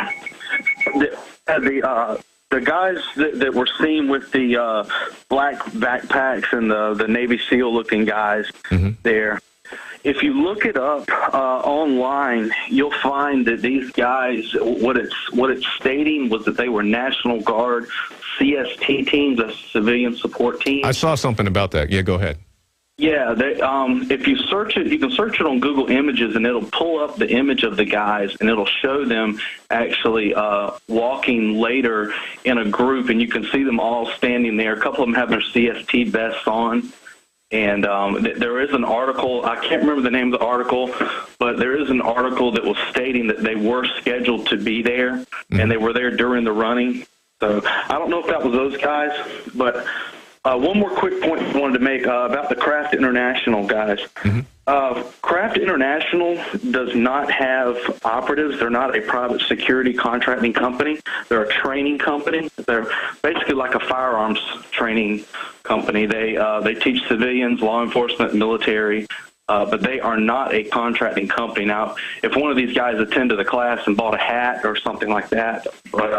guys that were seen with the black backpacks and the Navy SEAL looking guys there. If you look it up online, you'll find that these guys, what it's stating was that they were National Guard CST teams, a civilian support team. I saw something about that. Yeah, go ahead. Yeah, if you search it, you can search it on Google Images, and it'll pull up the image of the guys, and it'll show them actually walking later in a group, and you can see them all standing there. A couple of them have their CST vests on. And there is an article, I can't remember the name of the article, but there is an article that was stating that they were scheduled to be there, and they were there during the running. So I don't know if that was those guys, but one more quick point I wanted to make about the Craft International guys. Craft International does not have operatives. They're not a private security contracting company. They're a training company. They're basically like a firearms training company. They teach civilians, law enforcement, military, but they are not a contracting company. Now, if one of these guys attended the class and bought a hat or something like that, but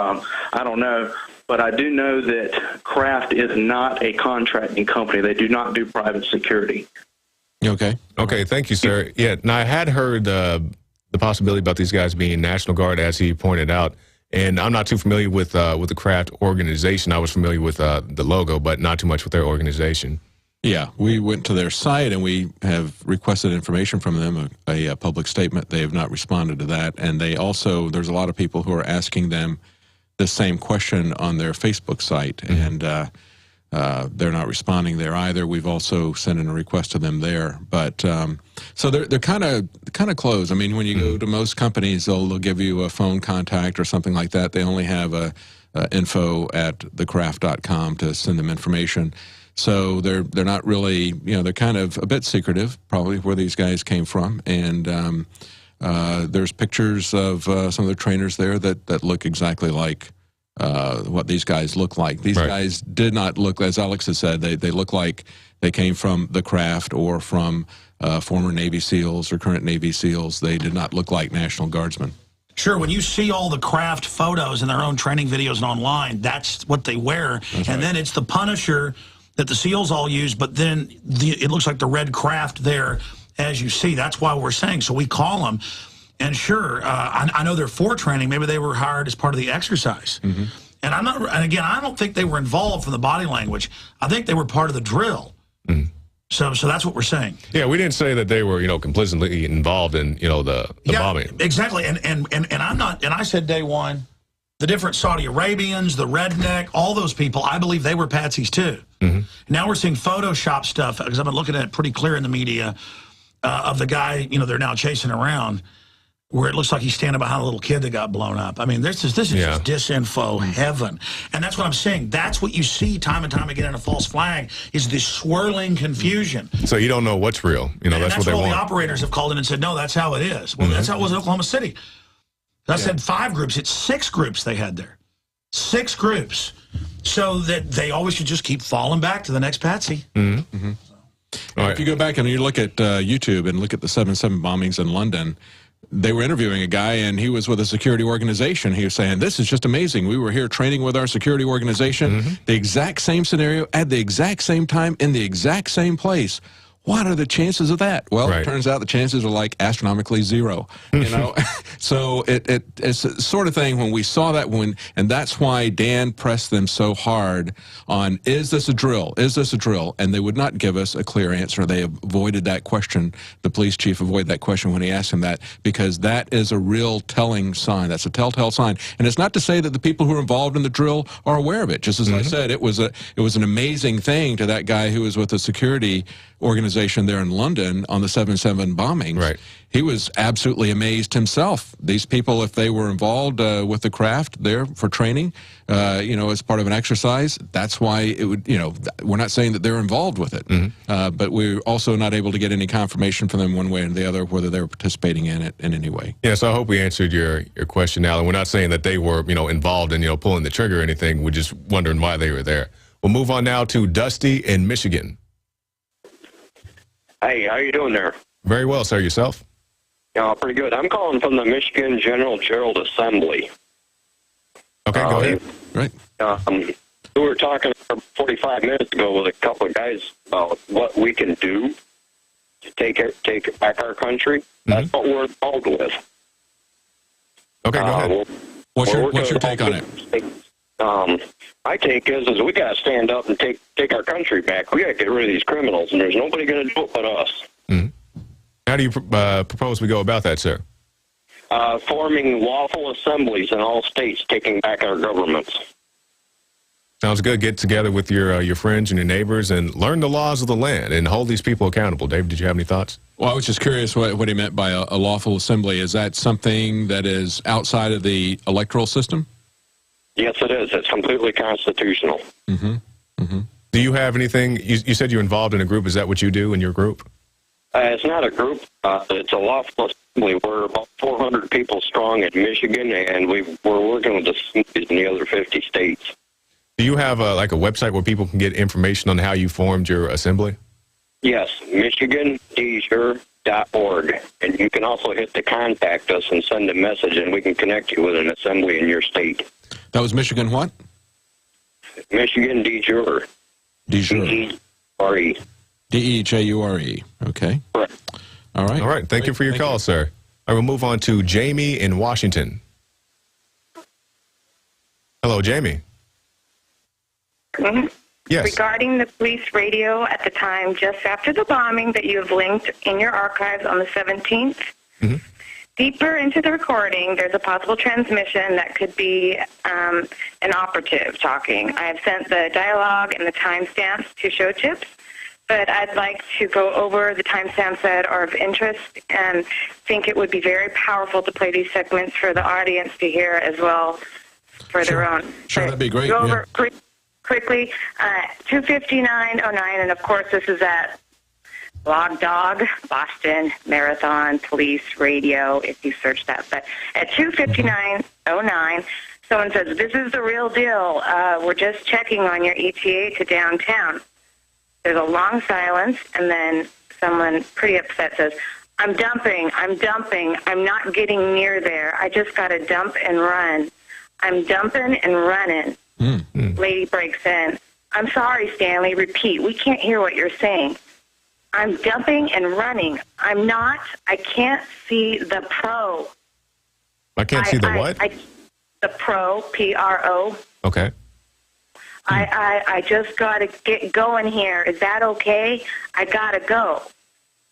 I don't know. But I do know that Craft is not a contracting company. They do not do private security. Okay. Okay. Thank you, sir. Yeah. Now I had heard the possibility about these guys being National Guard, as he pointed out, and I'm not too familiar with the Craft organization. I was familiar with the logo, but not too much with their organization. Yeah, we went to their site and we have requested information from them, a public statement. They have not responded to that, and they also there's a lot of people who are asking them the same question on their Facebook site, and they're not responding there either. We've also sent in a request to them there, but so they're kind of closed. I mean, when you go to most companies, they'll give you a phone contact or something like that. They only have info at thecraft.com to send them information. So they're not really, they're kind of a bit secretive, probably where these guys came from, and there's pictures of some of the trainers there that look exactly like what these guys look like. These guys did not look, as Alex has said, they look like they came from the Craft or from former Navy SEALs or current Navy SEALs. They did not look like National Guardsmen. Sure, when you see all the Craft photos in their own training videos and online, that's what they wear. That's and then it's the Punisher that the SEALs all use, but then it looks like the red craft there, as you see. That's why we're saying. So we call them, and sure, I know they're for training. Maybe they were hired as part of the exercise. Mm-hmm. And and again, I don't think they were involved from the body language. I think they were part of the drill. Mm. So that's what we're saying. Yeah, we didn't say that they were, complicitly involved in, the bombing. Exactly. And I'm not. And I said day one, the different Saudi Arabians, the redneck, all those people, I believe they were patsies too. Mm-hmm. Now we're seeing Photoshop stuff, because I've been looking at it pretty clear in the media, of the guy, they're now chasing around, where it looks like he's standing behind a little kid that got blown up. I mean, this is just disinfo heaven. And that's what I'm saying. That's what you see time and time again in a false flag, is this swirling confusion. So you don't know what's real. That's what they all want. The operators have called in and said, no, that's how it is. Well, that's how it was in Oklahoma City. I said 5 groups. It's 6 groups they had there. 6 groups. So that they always should just keep falling back to the next patsy. Mm-hmm. Mm-hmm. Right. If you go back and you look at YouTube and look at the 7/7 bombings in London, they were interviewing a guy, and he was with a security organization. He was saying, this is just amazing. We were here training with our security organization, the exact same scenario, at the exact same time, in the exact same place. What are the chances of that? Well, it turns out the chances are like astronomically 0. So it's the sort of thing when we saw that and that's why Dan pressed them so hard on, is this a drill? Is this a drill? And they would not give us a clear answer. They avoided that question. The police chief avoided that question when he asked him that, because that is a real telling sign. That's a telltale sign. And it's not to say that the people who are involved in the drill are aware of it. Just as I said, it was an amazing thing to that guy who was with the security organization there in London on the 7/7 bombings. Right. He was absolutely amazed himself. These people, if they were involved with the craft there for training, as part of an exercise, that's why it would, we're not saying that they're involved with it, but we're also not able to get any confirmation from them one way or the other whether they were participating in it in any way. Yeah, so I hope we answered your question, Alan. We're not saying that they were, involved in, pulling the trigger or anything. We're just wondering why they were there. We'll move on now to Dusty in Michigan. Hey, how you doing there? Very well, sir. Yourself? Yeah, pretty good. I'm calling from the Michigan General Gerald Assembly. Okay, go ahead. Right. We were talking 45 minutes ago with a couple of guys about what we can do to take back our country. That's what we're involved with. Okay, go ahead. What's your take on it? My take is we got to stand up and take our country back. We got to get rid of these criminals, and there's nobody going to do it but us. How do you propose we go about that, sir? Forming lawful assemblies in all states, taking back our governments. Sounds good. Get together with your friends and your neighbors and learn the laws of the land and hold these people accountable. Dave, did you have any thoughts? Well, I was just curious what he meant by a lawful assembly. Is that something that is outside of the electoral system? Yes, it is. It's completely constitutional. Do you have anything? You said you're involved in a group. Is that what you do in your group? It's not a group. It's a lawful assembly. We're about 400 people strong in Michigan, and we're working with the assemblies in the other 50 states. Do you have a website where people can get information on how you formed your assembly? Yes, MichiganDejure.org. And you can also hit the contact us and send a message, and we can connect you with an assembly in your state. That was Michigan what? Michigan Dejure. Dejure. D-E-J-U-R-E. D-E-J-U-R-E. Okay. Correct. All right. All right. Thank you for your call, sir. I will move on to Jamie in Washington. Hello, Jamie. Yes. Regarding the police radio at the time just after the bombing that you have linked in your archives on the 17th, deeper into the recording, there's a possible transmission that could be an operative talking. I have sent the dialogue and the timestamps to show chips, but I'd like to go over the timestamps that are of interest and think it would be very powerful to play these segments for the audience to hear as well for their own. Sure, that'd be great. Go over quickly, 25909, and of course this is at Blog Dog, Boston Marathon Police Radio, if you search that. But at 25909, someone says, this is the real deal. We're just checking on your ETA to downtown. There's a long silence, and then someone pretty upset says, I'm dumping, I'm not getting near there. I just got to dump and run. I'm dumping and running. Lady breaks in. I'm sorry, Stanley. Repeat. We can't hear what you're saying. I'm jumping and running. I can't see the pro. I can't see the what? The pro, P-R-O. Okay. I just got to get going here. Is that okay? I got to go.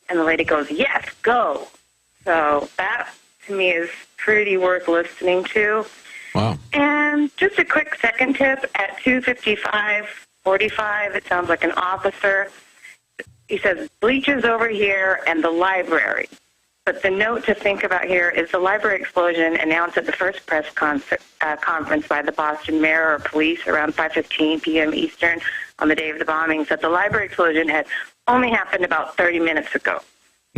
And the lady goes, yes, go. So that, to me, is pretty worth listening to. Wow. And just a quick second tip, at 2:55:45, it sounds like an officer. He says, bleachers over here and the library. But the note to think about here is the library explosion announced at the first press conference by the Boston mayor or police around 5:15 p.m. Eastern on the day of the bombings that the library explosion had only happened about 30 minutes ago.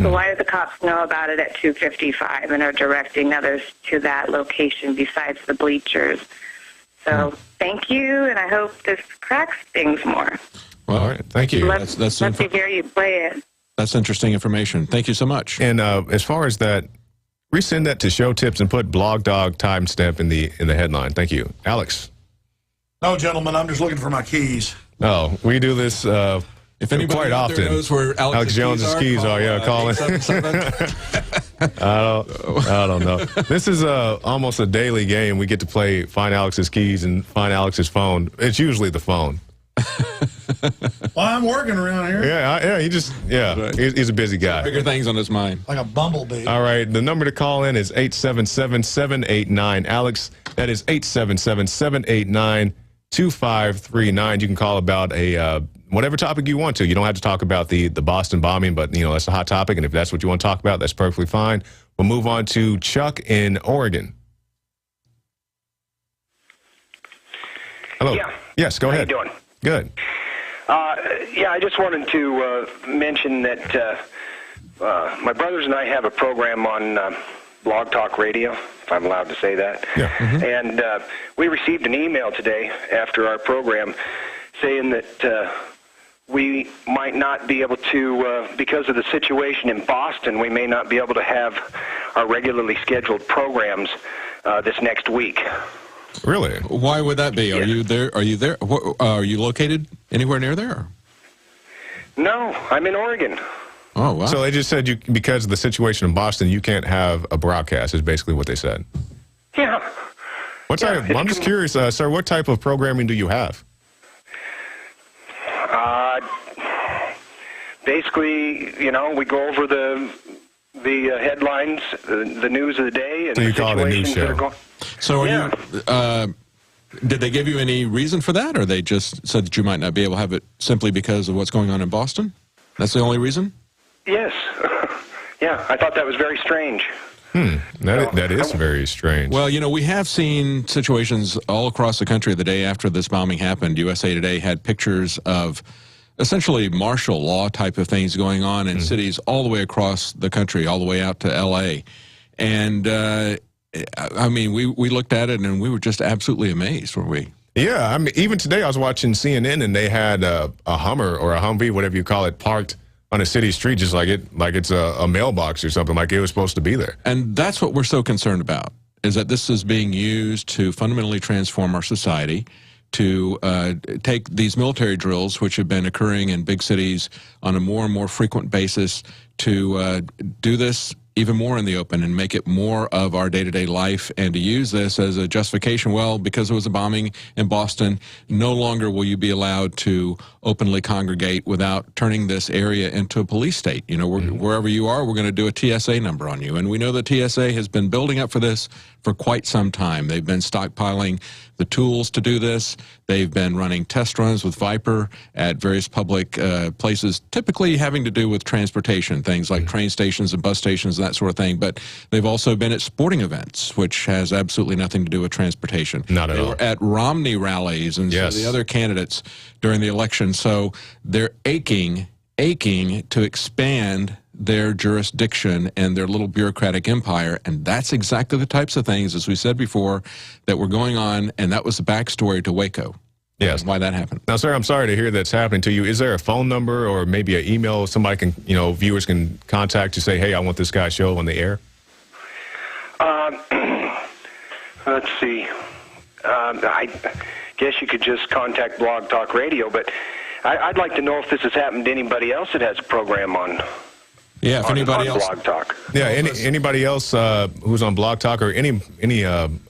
So why did the cops know about it at 2:55 and are directing others to that location besides the bleachers? So thank you, and I hope this cracks things more. Well, all right. Thank you. Love to hear you play it. That's interesting information. Thank you so much. And as far as that, resend that to show tips and put blog dog timestamp in the headline. Thank you. Alex. No, gentlemen, I'm just looking for my keys. Oh, we do this if anybody quite often. Knows where Alex Jones' keys are, yeah, call in. I don't know. This is almost a daily game. We get to play Find Alex's Keys and Find Alex's Phone. It's usually the phone. Well, I'm working around here. Yeah, he's a busy guy. Bigger things on his mind. Like a bumblebee. All right, the number to call in is 877-789-ALEX. That is 877-789-2539. You can call about a whatever topic you want to. You don't have to talk about the Boston bombing, but, that's a hot topic, and if that's what you want to talk about, that's perfectly fine. We'll move on to Chuck in Oregon. Hello. Yeah. Yes, go ahead. How you doing? Good. I just wanted to mention that my brothers and I have a program on Blog Talk Radio, if I'm allowed to say that. Yeah. Mm-hmm. And we received an email today after our program saying that we might not be able to, because of the situation in Boston, we may not be able to have our regularly scheduled programs this next week. Really? Why would that be? Are you there? Are you there? Are you located anywhere near there? No, I'm in Oregon. Oh, wow. So they just said because of the situation in Boston, you can't have a broadcast, is basically what they said. Yeah. I'm just curious, sir, what type of programming do you have? Basically, we go over the headlines, the news of the day, and so you the call it a news situations that are show. going. So are you, did they give you any reason for that, or they just said that you might not be able to have it simply because of what's going on in Boston? That's the only reason? Yes. Yeah, I thought that was very strange. That is very strange. Well, we have seen situations all across the country the day after this bombing happened. USA Today had pictures of essentially martial law type of things going on in cities all the way across the country, all the way out to L.A. And, we looked at it and we were just absolutely amazed, weren't we? Yeah, even today I was watching CNN and they had a Hummer or a Humvee, whatever you call it, parked on a city street just like it's a mailbox or something, like it was supposed to be there. And that's what we're so concerned about, is that this is being used to fundamentally transform our society, to take these military drills, which have been occurring in big cities on a more and more frequent basis, to do this even more in the open and make it more of our day-to-day life, and to use this as a justification. Well, because it was a bombing in Boston, no longer will you be allowed to openly congregate without turning this area into a police state. Wherever you are, we're going to do a TSA number on you. And we know the TSA has been building up for this for quite some time. They've been stockpiling the tools to do this. They've been running test runs with Viper at various public places, typically having to do with transportation, things like train stations and bus stations and that sort of thing. But they've also been at sporting events, which has absolutely nothing to do with transportation. Not at all. They were at Romney rallies and Yes. some of the other candidates during the election. So they're aching to expand their jurisdiction and their little bureaucratic empire, and that's exactly the types of things, as we said before, that were going on, and that was the backstory to Waco. Yes. Why that happened. Now, sir, I'm sorry to hear that's happening to you. Is there a phone number or maybe an email somebody can, viewers can contact to say, hey, I want this guy's show on the air? Let's see. guess you could just contact Blog Talk Radio. But I'd like to know if this has happened to anybody else that has a program on. Yeah, if anybody else. Blog Talk. Yeah, anybody else who's on Blog Talk or any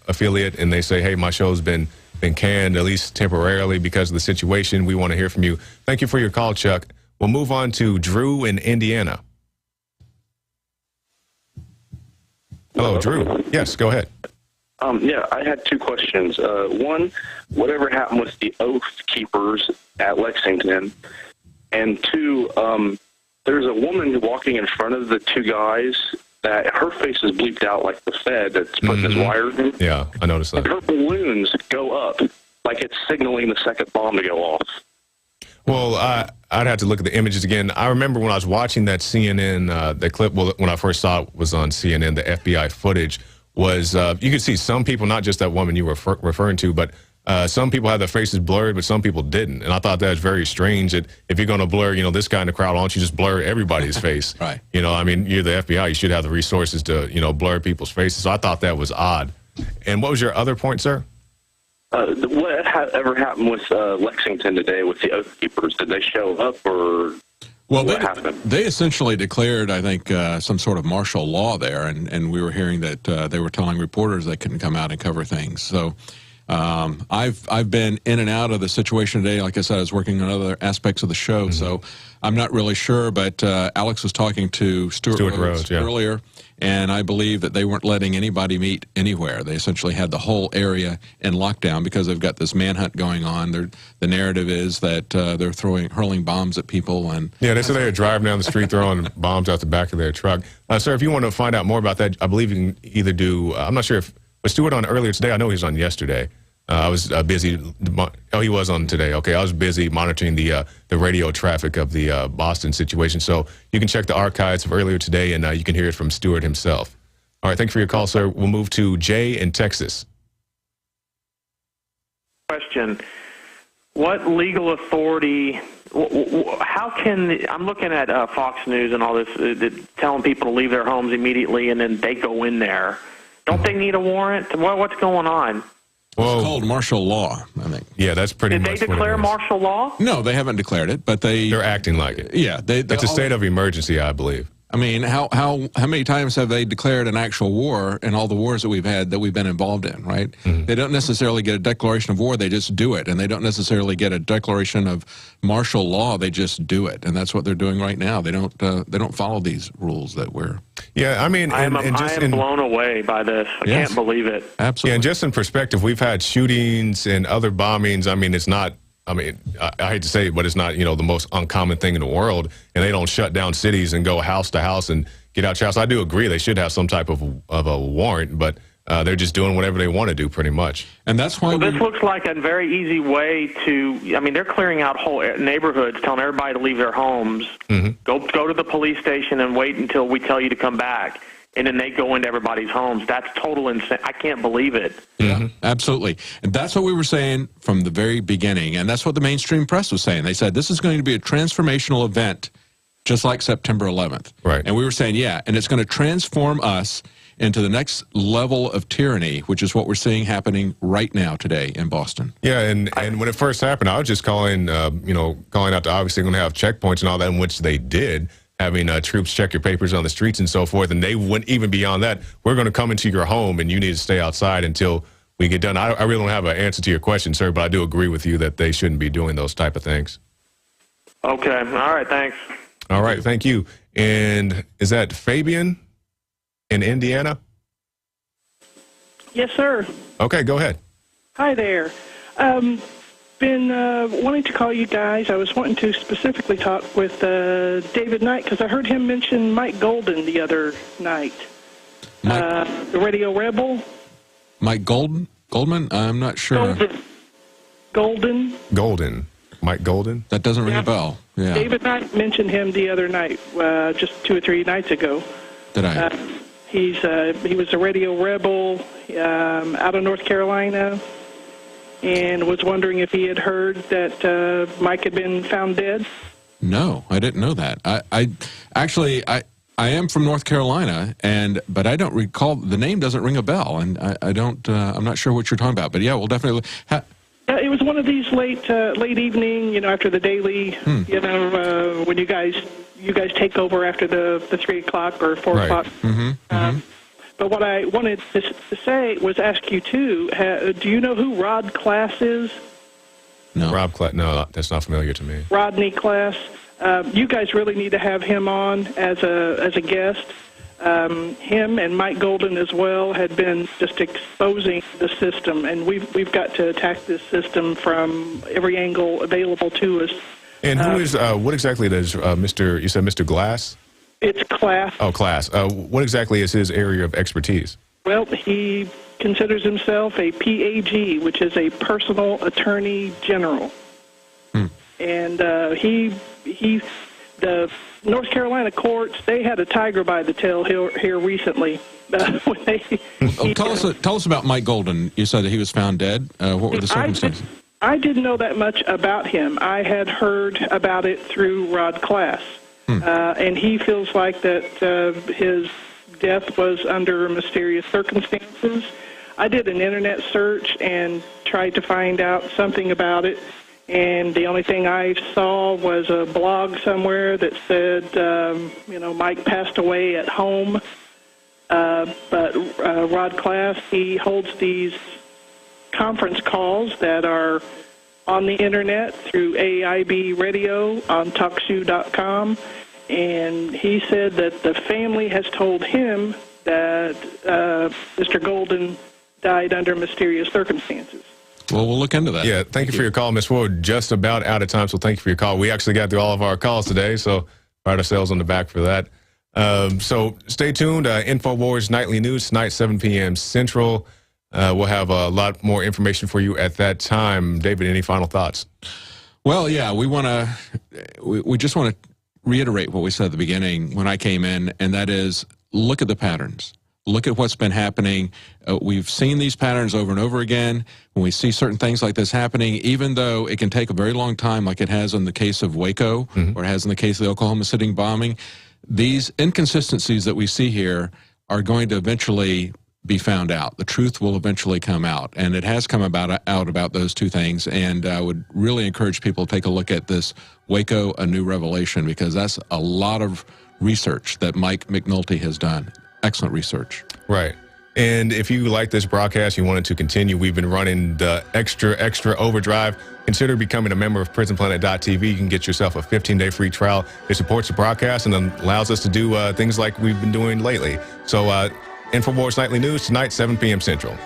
affiliate, and they say, hey, my show's been canned, at least temporarily, because of the situation, we want to hear from you. Thank you for your call, Chuck. We'll move on to Drew in Indiana. Hello, Drew. Yes, go ahead. Yeah, I had two questions. One, whatever happened with the Oath Keepers at Lexington? And two, there's a woman walking in front of the two guys that her face is bleeped out like the Fed that's putting his wires in. Yeah, I noticed that. And her balloons go up like it's signaling the second bomb to go off. Well, I'd have to look at the images again. I remember when I was watching that CNN, the clip, well, when I first saw it was on CNN, the FBI footage was, you could see some people, not just that woman you were referring to, but some people had their faces blurred, but some people didn't. And I thought that was very strange that if you're going to blur, this guy in the crowd, why don't you just blur everybody's face? Right. I mean, you're the FBI. You should have the resources to, blur people's faces. So I thought that was odd. And what was your other point, sir? What ever happened with Lexington today with the Oath Keepers? Did they show up or what happened? They essentially declared, I think, some sort of martial law there, and we were hearing that they were telling reporters they couldn't come out and cover things. So I've been in and out of the situation today. Like I said, I was working on other aspects of the show, so I'm not really sure. But Alex was talking to Stuart Rhodes earlier, and I believe that they weren't letting anybody meet anywhere. They essentially had the whole area in lockdown because they've got this manhunt going on. The narrative is that they're hurling bombs at people. And yeah, they said they were driving down the street throwing bombs out the back of their truck. Sir, if you want to find out more about that, I believe you can either do, I'm not sure if, was Stuart on earlier today? I know he was on yesterday. I was busy. Oh, he was on today. Okay, I was busy monitoring the radio traffic of the Boston situation. So you can check the archives of earlier today, and you can hear it from Stuart himself. All right, thank you for your call, sir. We'll move to Jay in Texas. Question: what legal authority? How can I'm looking at Fox News and all this, telling people to leave their homes immediately, and then they go in there? Don't they need a warrant? What's going on? Well, it's called martial law, I think. Yeah, that's pretty much Did they declare martial law? No, they haven't declared it, but they're acting like it. Yeah, it's a state of emergency, I believe. I mean, how many times have they declared an actual war in all the wars that we've had that we've been involved in, right? They don't necessarily get a declaration of war, they just do it. And they don't necessarily get a declaration of martial law, they just do it. And that's what they're doing right now. They don't follow these rules that we're... Yeah, I mean... I am blown away by this. I can't believe it. Absolutely. Yeah, and just in perspective, we've had shootings and other bombings. I mean, it's not... I mean, I hate to say it, but it's not, the most uncommon thing in the world. And they don't shut down cities and go house to house and get out your house. I do agree they should have some type of a warrant, but they're just doing whatever they want to do pretty much. And that's why this looks like a very easy way to, I mean, they're clearing out whole neighborhoods, telling everybody to leave their homes. Go to the police station and wait until we tell you to come back. And then they go into everybody's homes. That's total insane. I can't believe it. Yeah, absolutely. And that's what we were saying from the very beginning. And that's what the mainstream press was saying. They said, this is going to be a transformational event, just like September 11th. Right. And we were saying, yeah, and it's going to transform us into the next level of tyranny, which is what we're seeing happening right now today in Boston. Yeah, and when it first happened, I was just calling, calling out to obviously going to have checkpoints and all that, in which they did, having troops check your papers on the streets and so forth. And they went even beyond that. We're going to come into your home and you need to stay outside until we get done. I really don't have an answer to your question, sir, but I do agree with you that they shouldn't be doing those type of things. Okay. All right. Thanks. All right. Thank you. And is that Fabian in Indiana? Yes, sir. Okay, go ahead. Hi there. Been wanting to call you guys. I was wanting to specifically talk with David Knight because I heard him mention Mike Golden the other night. The Radio Rebel. Mike Goldman? I'm not sure. Golden. Mike Golden? That doesn't ring a bell. Yeah. David Knight mentioned him the other night, just 2 or 3 nights ago. Did I? He was a Radio Rebel out of North Carolina, and was wondering if he had heard that Mike had been found dead. No, I didn't know that. I am from North Carolina, but I don't recall, the name doesn't ring a bell, and I'm not sure what you're talking about. But yeah, we'll definitely. It was one of these late evening, after the daily, when you guys take over after the 3 o'clock or 4 o'clock. But what I wanted to say was ask you too. Do you know who Rod Class is? No. Rob Class? No, that's not familiar to me. Rodney Class. You guys really need to have him on as a guest. Him and Mike Golden as well had been just exposing the system, and we've got to attack this system from every angle available to us. And who is what exactly does Mr. You said Mr. Glass? It's Class. Oh, Class. What exactly is his area of expertise? Well, he considers himself a PAG, which is a personal attorney general, and the North Carolina courts, they had a tiger by the tail here recently. Tell us about Mike Golden. You said that he was found dead. What were the circumstances? I didn't know that much about him. I had heard about it through Rod Class, and he feels like that his death was under mysterious circumstances. I did an internet search and tried to find out something about it. And the only thing I saw was a blog somewhere that said, Mike passed away at home. But Rod Class, he holds these conference calls that are on the internet through AIB Radio on TalkShoe.com. And he said that the family has told him that Mr. Golden died under mysterious circumstances. Well, we'll look into that. Yeah, thank you for your call, Ms. Ward. Just about out of time, so thank you for your call. We actually got through all of our calls today, so pat ourselves on the back for that. So stay tuned. InfoWars Nightly News tonight, 7 p.m. Central. We'll have a lot more information for you at that time. David, any final thoughts? Well, yeah, we just want to reiterate what we said at the beginning when I came in, and that is look at the patterns. Look at what's been happening. We've seen these patterns over and over again. When we see certain things like this happening, even though it can take a very long time, like it has in the case of Waco, or it has in the case of the Oklahoma City bombing, these inconsistencies that we see here are going to eventually be found out. The truth will eventually come out, and it has come out about those two things. And I would really encourage people to take a look at this Waco, A New Revelation, because that's a lot of research that Mike McNulty has done. Excellent research. Right. And if you like this broadcast, you want it to continue, we've been running the extra overdrive. Consider becoming a member of PrisonPlanet.tv. You can get yourself a 15-day free trial. It supports the broadcast and allows us to do things like we've been doing lately. So InfoWars Nightly News tonight, 7 p.m. Central.